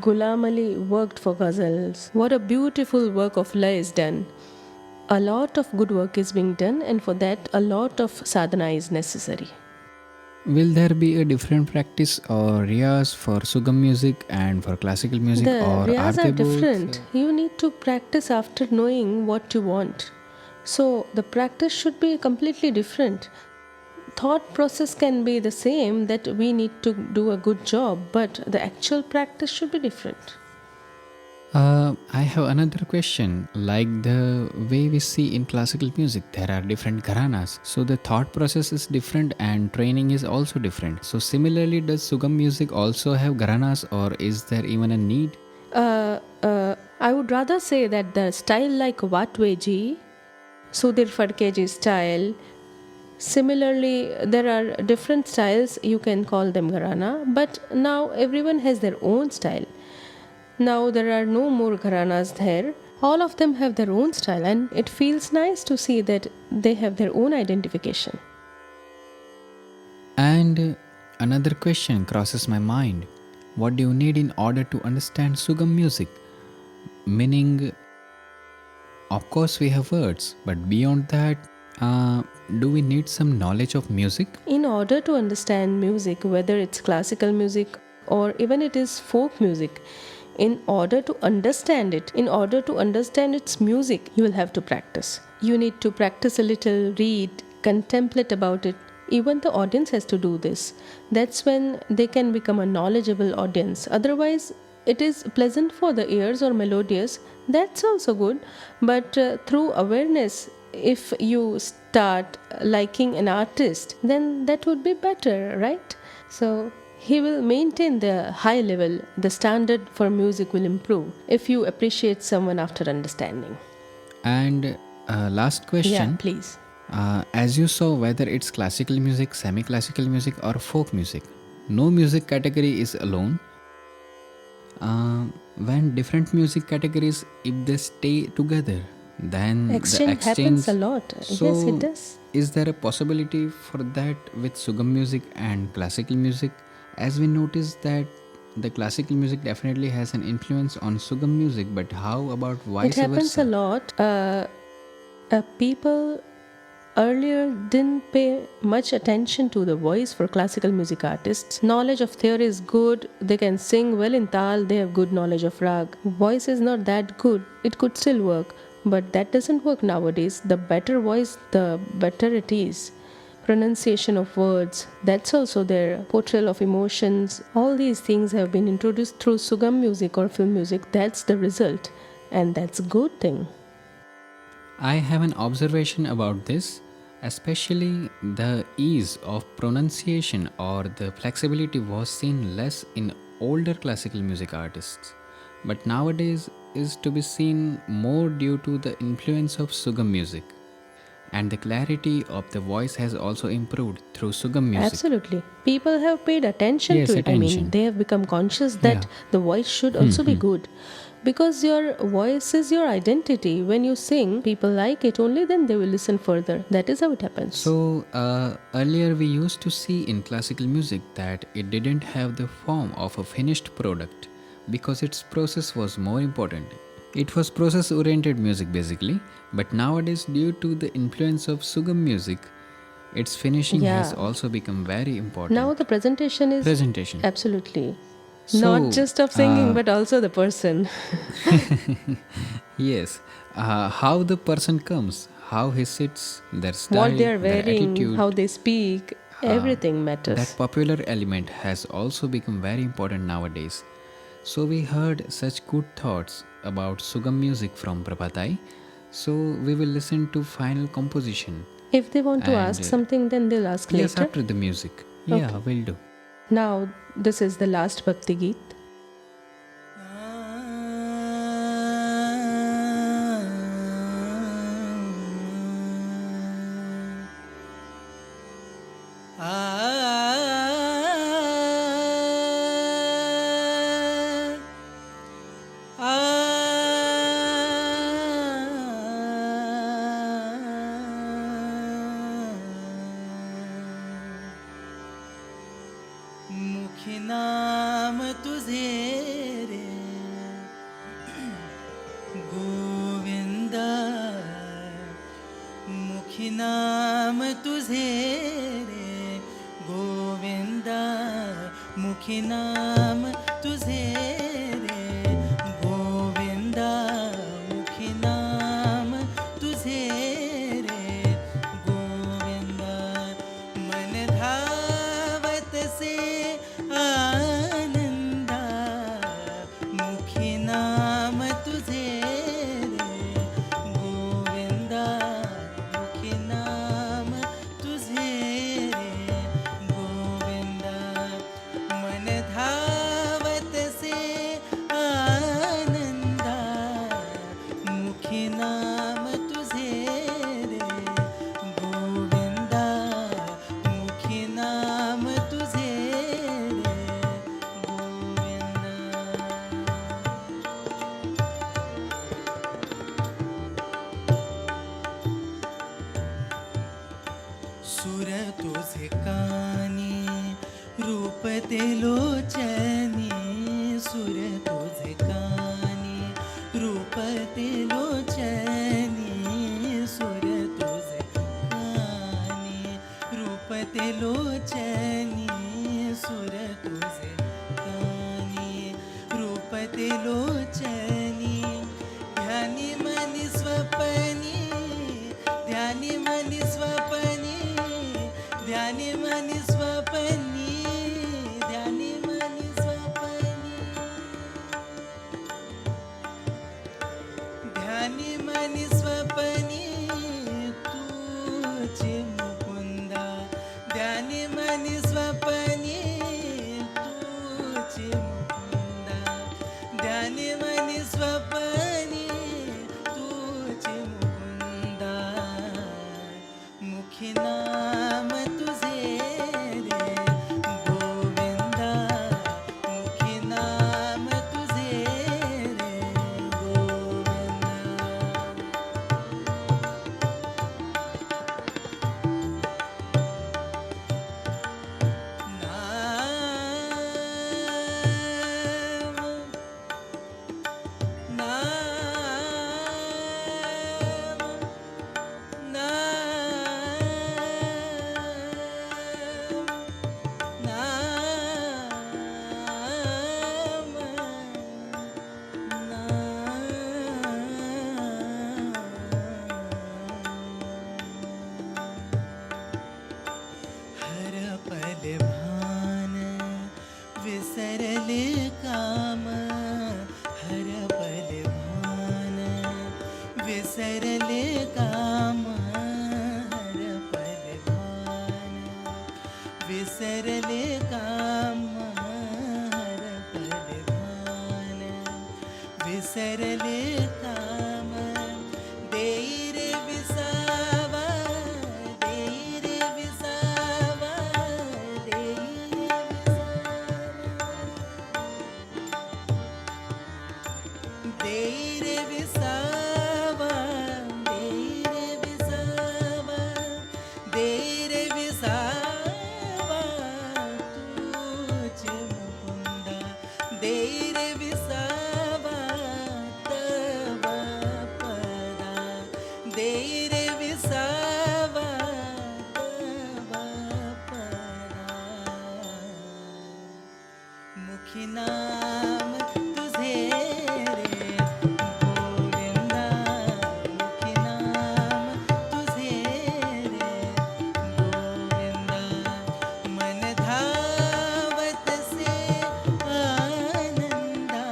Ghulam Ali worked for ghazals. What a beautiful work of lay is done. A lot of good work is being done, and for that a lot of sadhana is necessary. Will there be a different practice or riyas for Sugam music and for classical music, The or riyas are they are different. both? You need to practice after knowing what you want. So the practice should be completely different. Thought process can be the same, that we need to do a good job, but the actual practice should be different. I have another question. Like the way we see in classical music, there are different gharanas. So the thought process is different and training is also different. So similarly, does Sugam music also have gharanas, or is there even a need? I would rather say that the style like Vatveji, Sudhir Phadkeji style, similarly, there are different styles, you can call them gharana, but now everyone has their own style. Now there are no more gharanas there. All of them have their own style, and it feels nice to see that they have their own identification. And another question crosses my mind. What do you need in order to understand Sugam music? Meaning, of course, we have words, but beyond that, do we need some knowledge of music? In order to understand music, whether it's classical music or even it is folk music, in order to understand it, in order to understand its music, you will have to practice. You need to practice a little, read, contemplate about it. Even the audience has to do this. That's when they can become a knowledgeable audience. Otherwise, it is pleasant for the ears or melodious. That's also good. But through awareness, if you start liking an artist, then that would be better, right? So he will maintain the high level. The standard for music will improve if you appreciate someone after understanding. And last Yeah, question. please. As you saw, whether it's classical music, semi classical music, or folk music, no music category is alone. When different music categories, if they stay together, then Exchange the happens a lot. So, Yes, it does. is there a possibility for that with Sugam music and classical music? As we notice that the classical music definitely has an influence on Sugam music, but how about It vice happens versa? a lot. People earlier didn't pay much attention to the voice for classical music artists. Knowledge of theory is good. They can sing well in tal. They have good knowledge of rag. Voice is not that good. It could still work, but that doesn't work nowadays. The better voice, the better it is. pronunciation of words, that's also there. Portrayal of emotions, all these things have been introduced through Sugam music or film music. That's the result, and that's a good thing. I have an observation about this, especially the ease of pronunciation or the flexibility was seen less in older classical music artists, but nowadays is to be seen more due to the influence of Sugam music. And the clarity of the voice has also improved through Sugam music. Absolutely. People have paid attention Yes, to it. I mean, attention. they have become conscious that Yeah. the voice should also be good. Because your voice is your identity. When you sing, people like it, only then they will listen further. That is how it happens. So, earlier we used to see in classical music that it didn't have the form of a finished product because its process was more important. It was process oriented music basically, but nowadays, due to the influence of Sugam music, its finishing has Yeah. also become very important. Now the presentation is Presentation. absolutely So, not just of singing, but also the person. Yes, how the person comes, how he sits, their style, What they are their wearing, attitude, how they speak, everything matters. that popular element has also become very important nowadays. So we heard such good thoughts about Sugam music from Prabhatai. So we will listen to final composition. If they want to ask And, something, then they'll ask Yes, later. after the music. Yeah, will do. Now, this is the last Bhakti Geet. मुखी नाम तुझे रे गोविंद मुखी नाम तुझे रे गोविंद मुखी नाम तुझे रे गोविंद मुखी नाम तुझे रे गोविंद मन धावत से आनंदा मुखी नाम तुझे रे गोविंदा मुखी नाम तुझे रे गोविंदा मन धावत से आनंदा मुखी नाम तुझे रे गोविंदा मुखी नाम तुझे रे गोविंदा सुर तुझे कानी रूप ते लोचनी सुर तुझे कानी रूप ते लोचनी सुर तुझे कानी रूप ते लोचनी सुर तुझे कानी रूप ते लोचनी ध्यानी मनी स्वपनी ध्यानी मनी स्वपनी ध्यानी मनी स्वपनी ध्यानी मनी स्वपनी ध्यानी मनी स्वपनी तुझे मुकुंदा ध्यानी मनी स्वपनी तुझे मुकुंदा ध्यानी मनी स्वपनी तुझे मुकुंदा मुखी नाम तुझे रे गोविंदा मुखी नाम तुझे रे गोविंदा सरल काम देई रे विसावा देई रे विसावा देई रे विसावा देई रे विसावा देई रे विसावा तुझ मुकुंदा देई रे विसावा तव पदा देई रे विसावा तव पदा मुखी नाम तुझे रे गोविंदा मुखी नाम तुझे रे गोविंदा मन धावत से आनंदा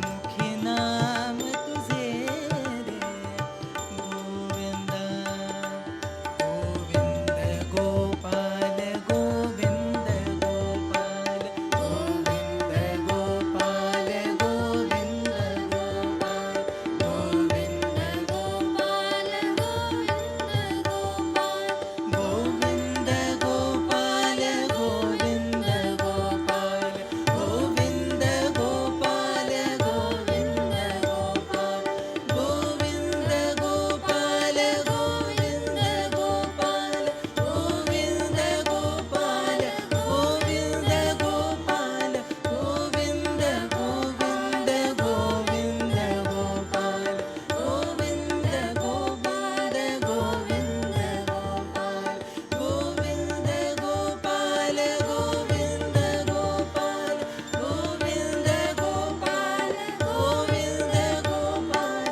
मुखी नाम तुझे रे Govinda Govind Gopal Govind Gopal Govind Gopal Govind Gopal Govind Gopal Govind Gopal Govind Gopal Govind Gopal Govind Gopal Govind Gopal Govind Gopal Govind Gopal Govind Gopal Govind Govind Govind Gopal Govind Govind Govind Gopal Govind Gopal Govind Gopal Govind Gopal Govind Gopal Govind Gopal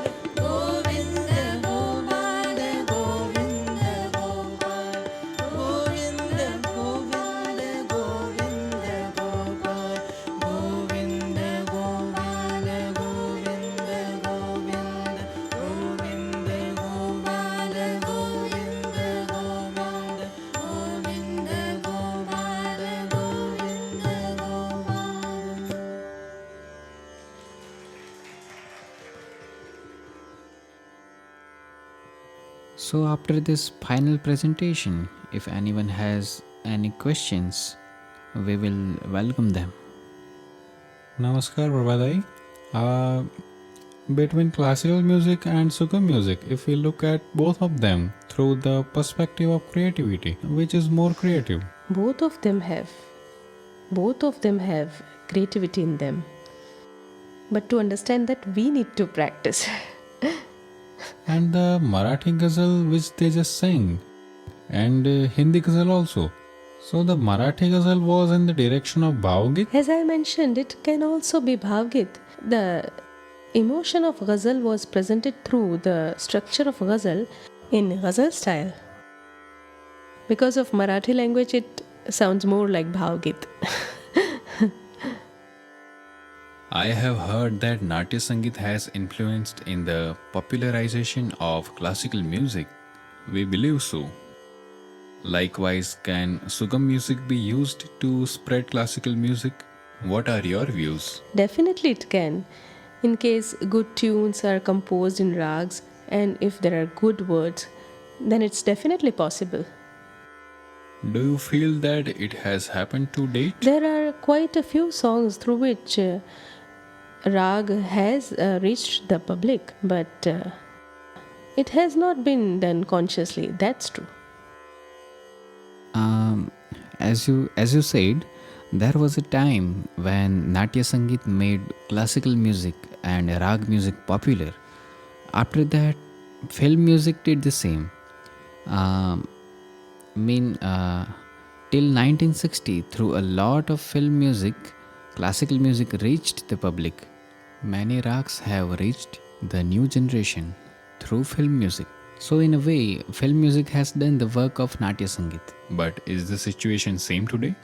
Govind Gopal Govind Govind Govind Gopal Govind Gopal Govind Govind Govind Gopal Govind Govind Govind Gopal Govind Gopal So, after this final presentation, if anyone has any questions, we will welcome them. Namaskar, Prabha. Between classical music and Sukha music, if we look at both of them through the perspective of creativity, which is more creative? Both of them have creativity in them. But to understand that, we need to practice. And the Marathi ghazal which they just sang, and Hindi ghazal also. So the Marathi ghazal was in the direction of Bhavgit. As I mentioned, it can also be Bhavgit. The emotion of ghazal was presented through the structure of ghazal in ghazal style. Because of Marathi language, it sounds more like Bhavgit. I have heard that Natya Sangeet has influenced in the popularization of classical music. We believe so. Likewise, can Sugam music be used to spread classical music? What are your views? Definitely it can. In case good tunes are composed in rags and if there are good words, then it's definitely possible. Do you feel that it has happened to date? There are quite a few songs through which rag has reached the public, but it has not been done consciously. That's true. As you said, there was a time when Natya Sangeet made classical music and rag music popular. After that, film music did the same. Till 1960, through a lot of film music, classical music reached the public. Many rags have reached the new generation through film music. So in a way, film music has done the work of Natya Sangeet. But is the situation same today?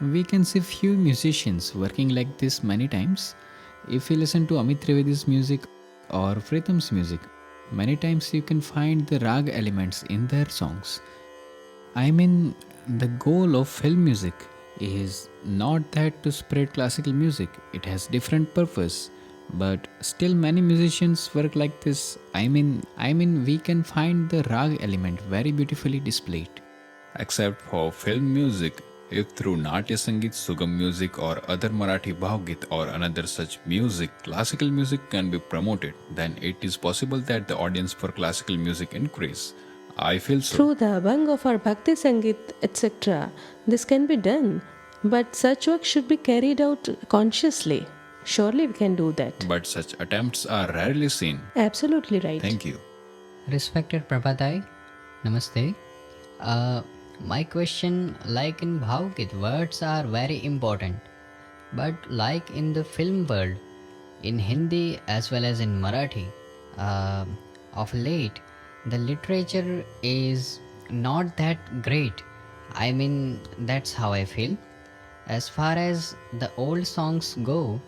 We can see few musicians working like this many times. If you listen to Amit Trivedi's music or Pritam's music, many times you can find the rag elements in their songs. I mean, the goal of film music is not that to spread classical music. It has different purpose but still many musicians work like this. I mean we can find the rag element very beautifully displayed. Except for film music. If through Natya Sangeet, Sugam music, or other Marathi Bhavgit or another such music, classical music can be promoted, then it is possible that the audience for classical music increase. I feel so. Through the abang of our Bhakti Sangeet, etc., this can be done. But such work should be carried out consciously. Surely we can do that. But such attempts are rarely seen. Absolutely right. Thank you. Respected Prabhatai, Namaste. My question, like in Bhavgit, words are very important. But like in the film world, in Hindi as well as in Marathi, of late, the literature is not that great. I mean, that's how I feel. As far as the old songs go,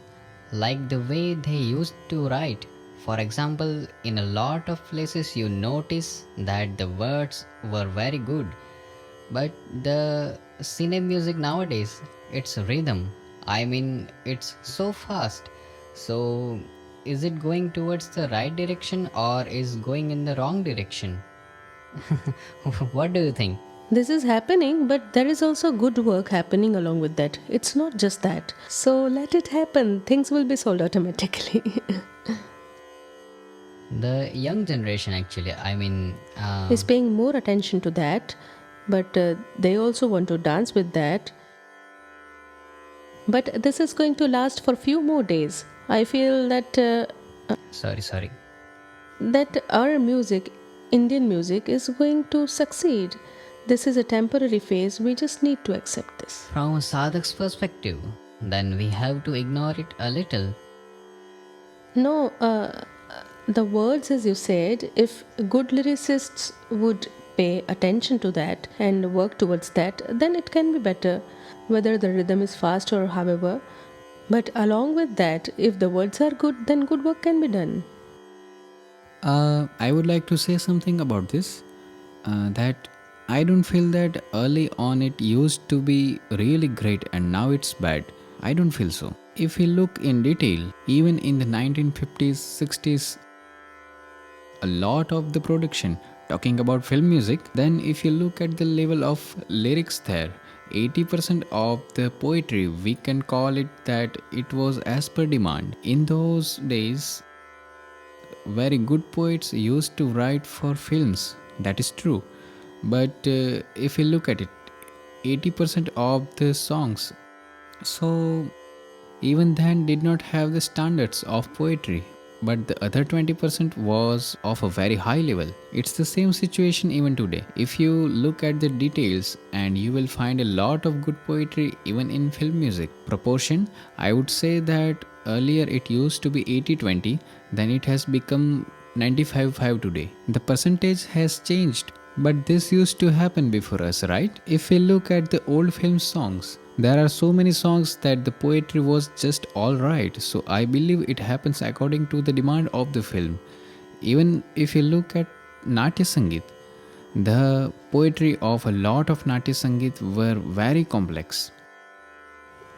like the way they used to write, for example, in a lot of places you notice that the words were very good. But the cine music nowadays, it's rhythm. I mean, it's so fast. So, is it going towards the right direction or is going in the wrong direction? What do you think? This is happening, but there is also good work happening along with that. It's not just that. So let it happen. Things will be solved automatically. The young generation, actually, Is paying more attention to that, but they also want to dance with that. But this is going to last for few more days. I feel that sorry. that our music, Indian music, is going to succeed. This is a temporary phase. We just need to accept this. From a sadhak's perspective, then we have to ignore it a little. No, the words, as you said, if good lyricists would pay attention to that and work towards that, then it can be better, whether the rhythm is fast or however. But along with that, if the words are good, then good work can be done. I would like to say something about this. That I don't feel that early on it used to be really great and now it's bad. I don't feel so. If we look in detail, even in the 1950s, 60s, a lot of the production talking about film music, then if you look at the level of lyrics there, 80% of the poetry, we can call it that it was as per demand. In those days, very good poets used to write for films, that is true. But if you look at it, 80% of the songs, so even then did not have the standards of poetry, but the other 20% was of a very high level. It's the same situation even today. If you look at the details, and you will find a lot of good poetry even in film music. Proportion, I would say that earlier it used to be 80-20, then it has become 95-5 today. The percentage has changed, but this used to happen before us, right? If we look at the old film songs, there are so many songs that the poetry was just alright. So I believe it happens according to the demand of the film. Even if you look at Natya Sangeet, the poetry of a lot of Natya Sangeet were very complex.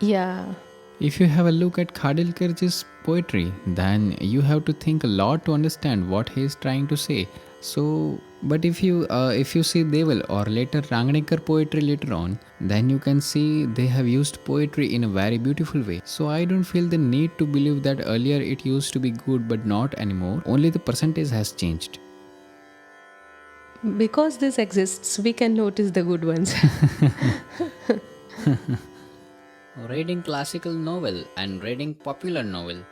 Yeah. If you have a look at Khadilkarji's poetry, then you have to think a lot to understand what he is trying to say. So, but if you see Deval or later Ranganekar poetry later on, then you can see they have used poetry in a very beautiful way. So I don't feel the need to believe that earlier it used to be good but not anymore. Only the percentage has changed. Because this exists, we can notice the good ones. Reading classical novel and reading popular novel.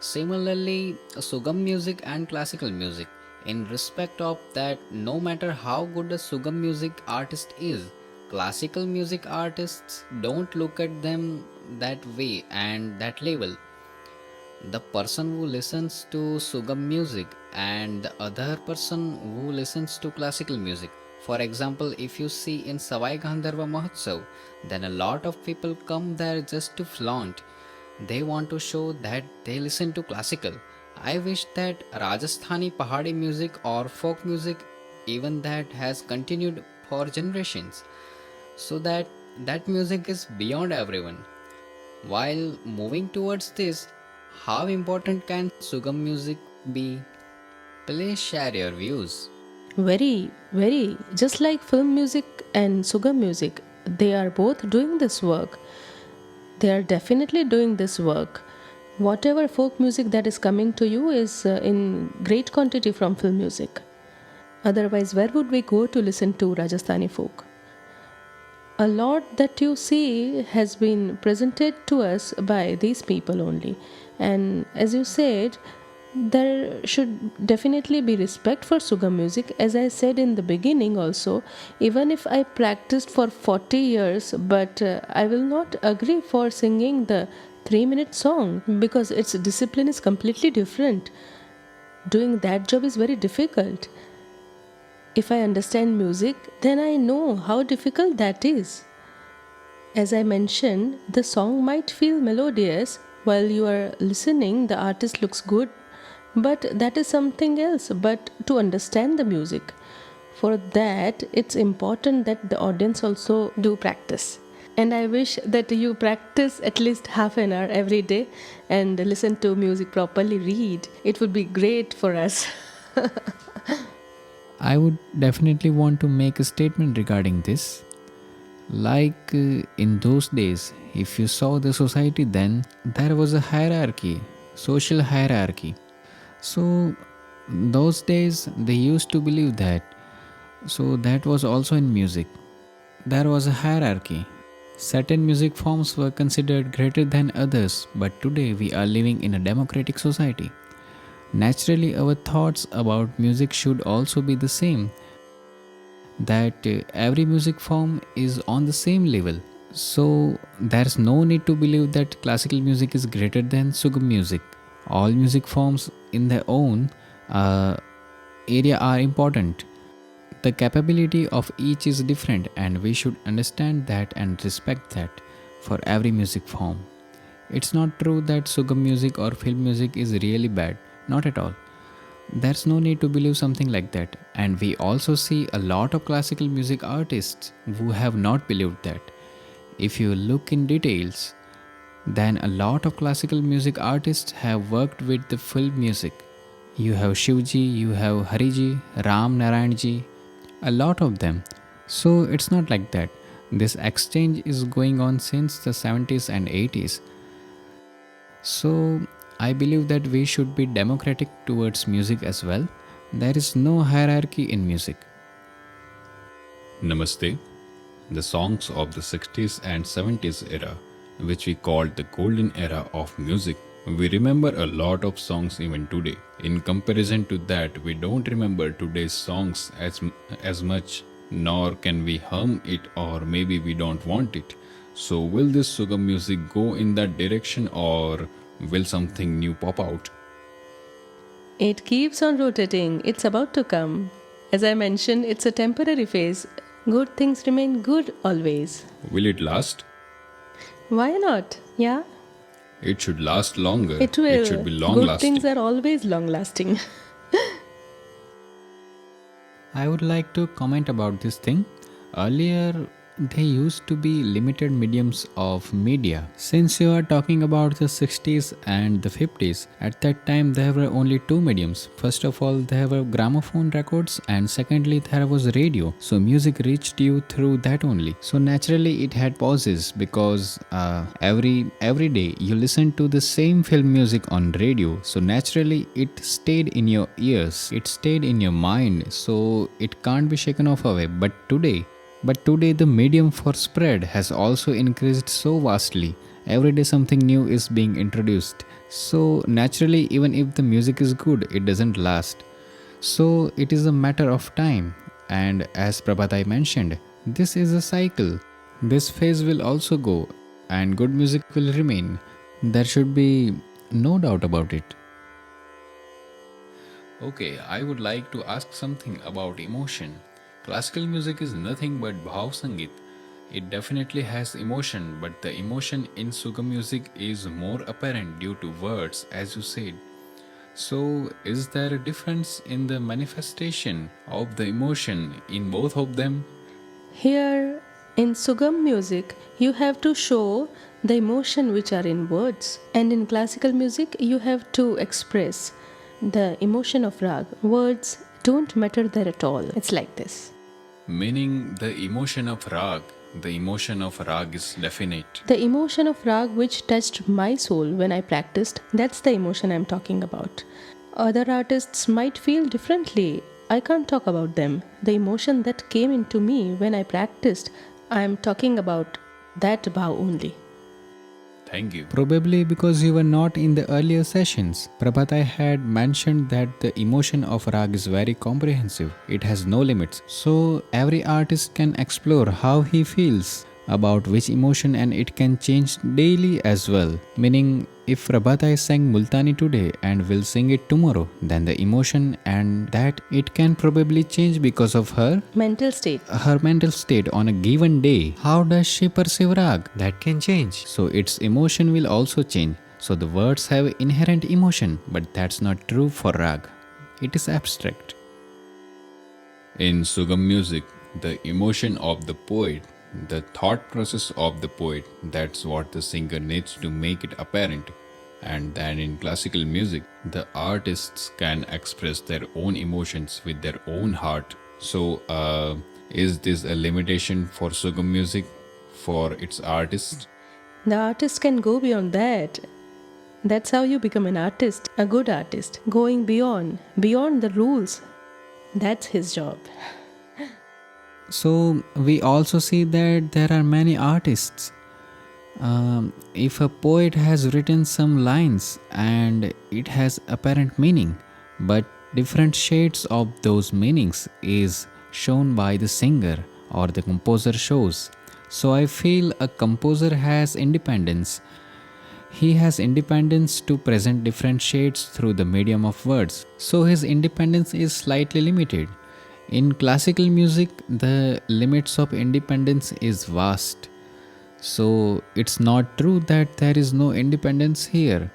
Similarly, Sugam music and classical music. In respect of that, no matter how good a Sugam music artist is, classical music artists don't look at them that way and that level. The person who listens to Sugam music and the other person who listens to classical music. For example, if you see in Savai Gandharva Mahotsav, then a lot of people come there just to flaunt. They want to show that they listen to classical. I wish that Rajasthani Pahadi music or folk music, even that has continued for generations, so that music is beyond everyone. While moving towards this, How important can Sugam music be? Please share your views. Very, very. Just like film music and Sugam music, they are both doing this work. They are definitely doing this work. Whatever folk music that is coming to you is in great quantity from film music. Otherwise, where would we go to listen to Rajasthani folk? A lot that you see has been presented to us by these people only. And as you said, there should definitely be respect for Sugam music. As I said in the beginning, also, even if I practiced for 40 years, but I will not agree for singing the 3-minute song because its discipline is completely different. Doing that job is very difficult. If I understand music, then I know how difficult that is. As I mentioned, the song might feel melodious while you are listening, the artist looks good, but that is something else. But to understand the music, for that, it's important that the audience also do practice. And I wish that you practice at least half an hour every day and listen to music properly, read. It would be great for us. I would definitely want to make a statement regarding this. Like in those days, if you saw the society then, there was a hierarchy, social hierarchy. So, those days they used to believe that. So, that was also in music. There was a hierarchy. Certain music forms were considered greater than others, but today we are living in a democratic society. Naturally, our thoughts about music should also be the same, that every music form is on the same level. So, there's no need to believe that classical music is greater than Sugam music. All music forms in their own area are important. The capability of each is different, and we should understand that and respect that for every music form. It's not true that Sugam music or film music is really bad, not at all. There's no need to believe something like that, and we also see a lot of classical music artists who have not believed that. If you look in details, then a lot of classical music artists have worked with the film music. You have Shivji, you have Hariji, Ram Narayanji, a lot of them. So it's not like that. This exchange is going on since the 70s and 80s. So I believe that we should be democratic towards music as well. There is no hierarchy in music. Namaste. The songs of the 60s and 70s era, which we called the golden era of music, we remember a lot of songs even today. In comparison to that, we don't remember today's songs as much, nor can we hum it, or maybe we don't want it. So will this Sugam music go in that direction, or will something new pop out? It keeps on rotating, it's about to come. As I mentioned, it's a temporary phase. Good things remain good always. Will it last? Why not? Yeah, It should last longer. it will. It should be long Good lasting. things are always long lasting. I would like to comment about this thing. Earlier, they used to be limited mediums of media. Since you are talking about the 60s and the 50s, at that time there were only two mediums. First of all, there were gramophone records, and secondly, there was radio. So music reached you through that only. So naturally, it had pauses because every day you listen to the same film music on radio. So naturally, it stayed in your ears. It stayed in your mind. So it can't be shaken off away. But today, the medium for spread has also increased so vastly. Every day, something new is being introduced. So, naturally, even if the music is good, it doesn't last. So, it is a matter of time. And as Prabhatai mentioned, this is a cycle. This phase will also go, and good music will remain. There should be no doubt about it. Okay, I would like to ask something about emotion. Classical music is nothing but Bhav Sangeet. It definitely has emotion, but the emotion in Sugam music is more apparent due to words, as you said. So, is there a difference in the manifestation of the emotion in both of them? Here, In Sugam music, you have to show the emotion which are in words, and in classical music, you have to express the emotion of rag. Words don't matter there at all. It's like this. Meaning the emotion of rag is definite. The emotion of rag which touched my soul when I practiced, that's the emotion I'm talking about. Other artists might feel differently. I can't talk about them. The emotion that came into me when I practiced, I'm talking about that bhav only. Thank you. Probably because you were not in the earlier sessions. Prabhatai had mentioned that the emotion of rag is very comprehensive. It has no limits. So every artist can explore how he feels about which emotion, and it can change daily as well. Meaning, if Prabhatai sang Multani today and will sing it tomorrow, then the emotion and that it can probably change because of her Mental state. mental state on a given day. How does she perceive rag? That can change. So its emotion will also change. So the words have inherent emotion, but that's not true for rag. It is abstract. In Sugam music, the emotion of the poet, the thought process of the poet, that's what the singer needs to make it apparent. And then in classical music, the artists can express their own emotions with their own heart. So, is this a limitation for Sugam music for its artists? The artist can go beyond that. That's how you become an artist, a good artist. Going beyond the rules. That's his job. So we also see that there are many artists. If a poet has written some lines and it has apparent meaning, but different shades of those meanings is shown by the singer or the composer shows. So I feel a composer has independence. He has independence to present different shades through the medium of words. So his independence is slightly limited. In classical music, the limits of independence is vast. So it's not true that there is no independence here.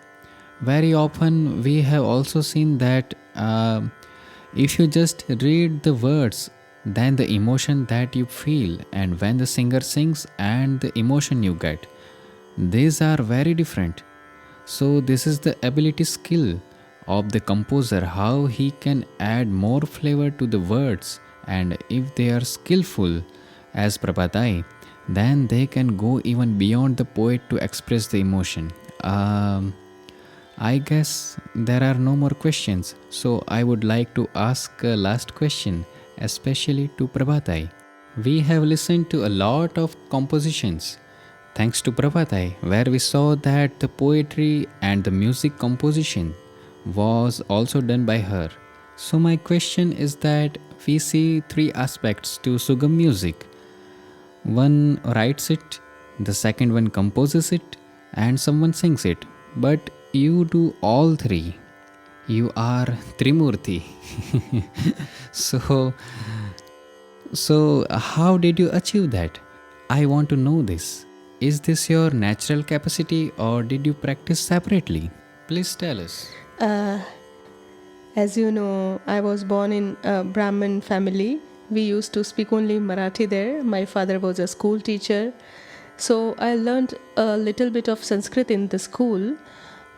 Very often we have also seen that if you just read the words, then the emotion that you feel, and when the singer sings and the emotion you get, these are very different. So this is the ability skill of the composer, how he can add more flavor to the words, and if they are skillful as Prabhatai, then they can go even beyond the poet to express the emotion. I guess there are no more questions, so I would like to ask a last question, especially to Prabhatai. We have listened to a lot of compositions thanks to Prabhatai, where we saw that the poetry and the music composition was also done by her. So my question is that we see three aspects to Sugam music. One writes it, the second one composes it, and someone sings it. But you do all three. You are Trimurti. So how did you achieve that? I want to know this. Is this your natural capacity or did you practice separately? Please tell us. As you know, I was born in a Brahmin family. We used to speak only Marathi there. My father was a school teacher. So I learned a little bit of Sanskrit in the school,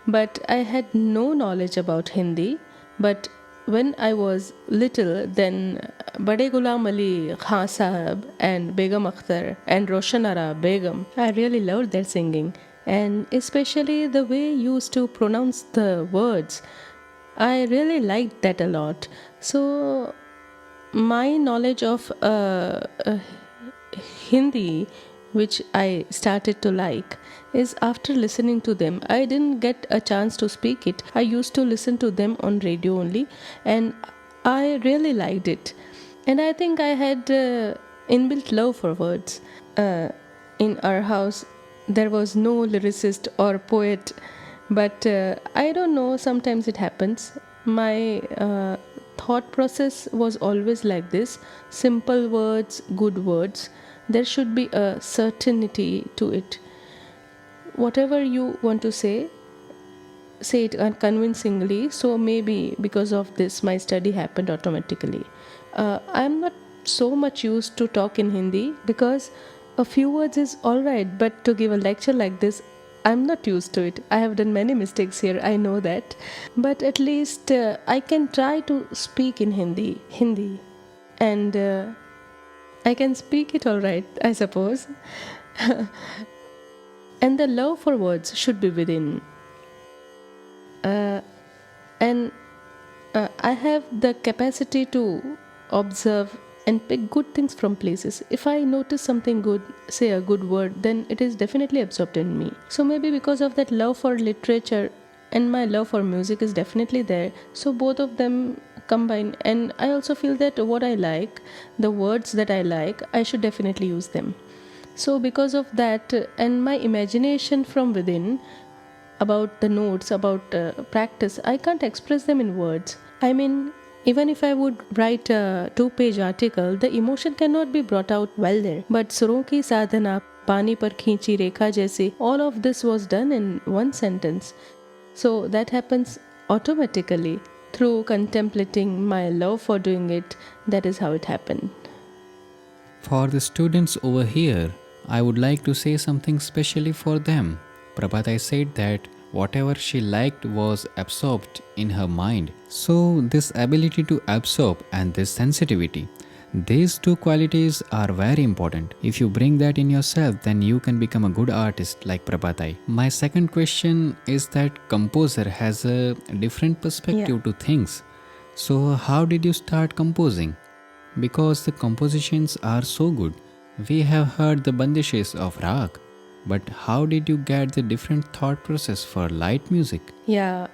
but I had no knowledge about Hindi. But when I was little, then Bade Ghulam Ali Khan Sahab and Begum Akhtar and Roshanara Begum, I really loved their singing. And especially the way you used to pronounce the words, I really liked that a lot. So my knowledge of Hindi, which I started to like, is after listening to them. I didn't get a chance to speak it. I used to listen to them on radio only, and I really liked it. And I think I had inbuilt love for words. In our house, there was no lyricist or poet, but I don't know, sometimes it happens. My thought process was always like this: simple words, good words. There should be a certainty to it. Whatever you want to say it convincingly. So maybe because of this, my study happened automatically. I'm not so much used to talk in Hindi because A few words is alright, but to give a lecture like this, I'm not used to it. I have done many mistakes here, I know that. But at least I can try to speak in Hindi. And I can speak it alright, I suppose. And the love for words should be within. And I have the capacity to observe and pick good things from places. If I notice something good, say a good word, then it is definitely absorbed in me. So maybe because of that love for literature and my love for music is definitely there. So both of them combine, and I also feel that what I like, the words that I like, I should definitely use them. So because of that and my imagination from within about the notes, about practice, I can't express them in words. I mean, even if I would write a 2-page article, the emotion cannot be brought out well there. But suron ki sadhana, pani par khinchi rekha jaise, all of this was done in one sentence. So that happens automatically through contemplating my love for doing it. That is how it happened. For the students over here, I would like to say something specially for them. Prabha said that whatever she liked was absorbed in her mind. So, this ability to absorb and this sensitivity, these two qualities are very important. If you bring that in yourself, then you can become a good artist like Prabha. My second question is that composer has a different perspective to things. So, how did you start composing? Because the compositions are so good. We have heard the bandishes of Rag, but how did you get the different thought process for light music? Yeah,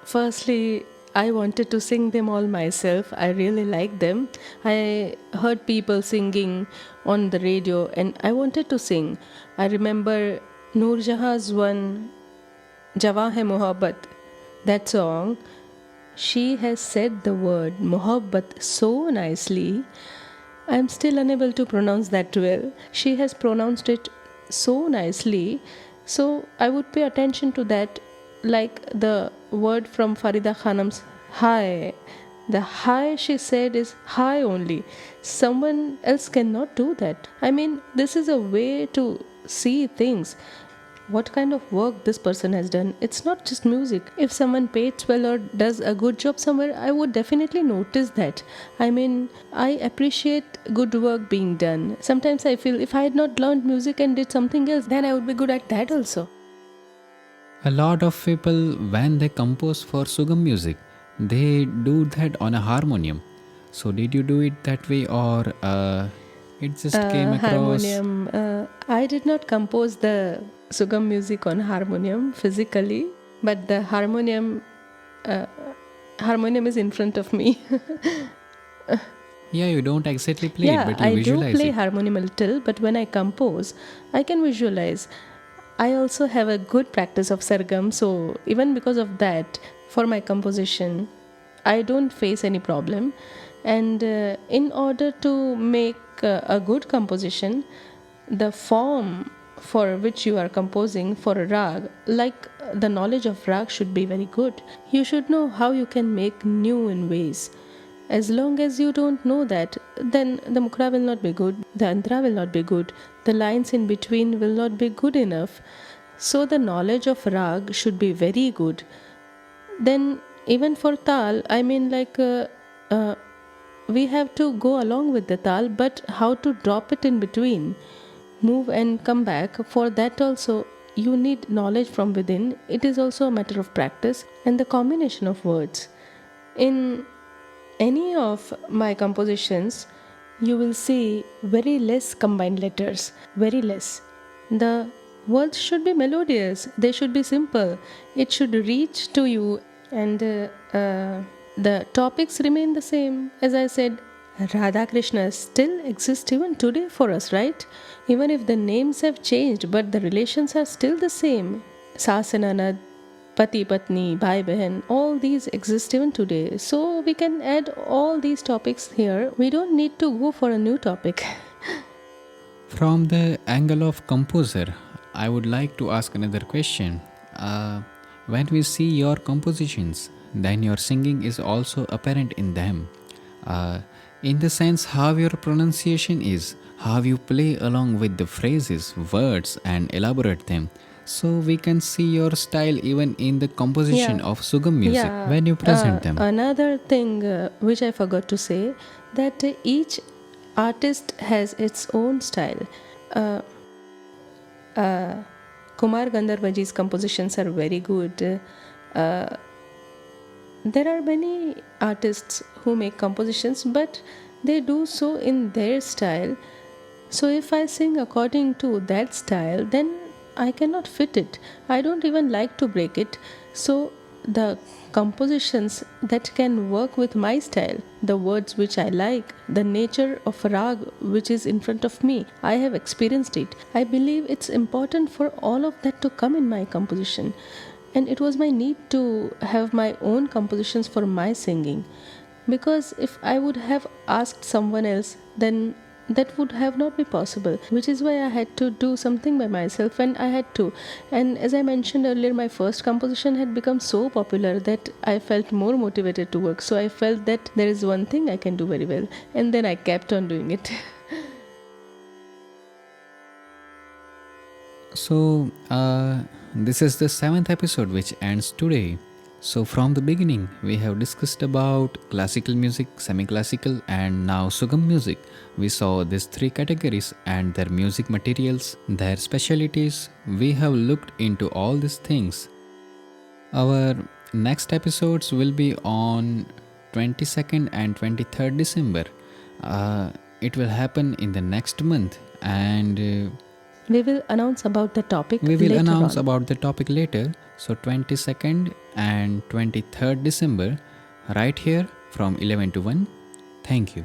firstly, I wanted to sing them all myself. I really liked them. I heard people singing on the radio and I wanted to sing. I remember Noor Jahan's one, Jawa Hai Mohabbat, that song. She has said the word Mohabbat so nicely. I'm still unable to pronounce that well. She has pronounced it so nicely. So I would pay attention to that, like the word from Farida Khanam's hi. The hi she said is hi only. Someone else cannot do that. I mean, this is a way to see things. What kind of work this person has done. It's not just music. If someone paints well or does a good job somewhere, I would definitely notice that. I mean, I appreciate good work being done. Sometimes I feel if I had not learned music and did something else, then I would be good at that also. A lot of people, when they compose for Sugam music, they do that on a harmonium. So, did you do it that way, or it just came across? Harmonium. I did not compose the Sugam music on harmonium physically, but the harmonium is in front of me. Yeah, you don't exactly play it, but you I do visualize play it. harmonium a little, but when I compose, I can visualize. I also have a good practice of Sargam, so even because of that, for my composition, I don't face any problem. And in order to make a good composition, the form for which you are composing for a rag, like the knowledge of rag should be very good. You should know how you can make new in ways. As long as you don't know that, then the mukra will not be good, the antara will not be good, the lines in between will not be good enough. So the knowledge of rag should be very good. Then even for tal, I mean we have to go along with the tal, but how to drop it in between, move and come back, for that also you need knowledge from within. It is also a matter of practice and the combination of words. In any of my compositions, you will see very less combined letters, very less. The words should be melodious, they should be simple, it should reach to you, and the topics remain the same. As I said, Radha Krishna still exists even today for us, right? Even if the names have changed, but the relations are still the same. Saas and Nanad, Pati Patni, Bhai Behan, all these exist even today. So we can add all these topics here. We don't need to go for a new topic. From the angle of composer, I would like to ask another question. When we see your compositions, then your singing is also apparent in them. In the sense how your pronunciation is, how you play along with the phrases, words, and elaborate them. So we can see your style even in the composition Yeah. of Sugam music Yeah. when you present them. Another thing which I forgot to say, that each artist has its own style. Uh, Kumar Gandharvaji's compositions are very good. There are many artists who make compositions, but they do so in their style. So if I sing according to that style, then I cannot fit it. I don't even like to break it. So the compositions that can work with my style, the words which I like, the nature of rag which is in front of me, I have experienced it. I believe it's important for all of that to come in my composition. And it was my need to have my own compositions for my singing, because if I would have asked someone else, then that would have not been possible, which is why I had to do something by myself, and I had to. And as I mentioned earlier, my first composition had become so popular that I felt more motivated to work. So I felt that there is one thing I can do very well, and then I kept on doing it. So, this is the 7th episode which ends today. So, from the beginning, we have discussed about classical music, semi classical, and now Sugam music. We saw these three categories and their music materials, their specialities. We have looked into all these things. Our next episodes will be on 22nd and 23rd December. It will happen in the next month, and We will announce about the topic we will later announce on. about the topic later. So 22nd and 23rd December, right here from 11 to 1. Thank you.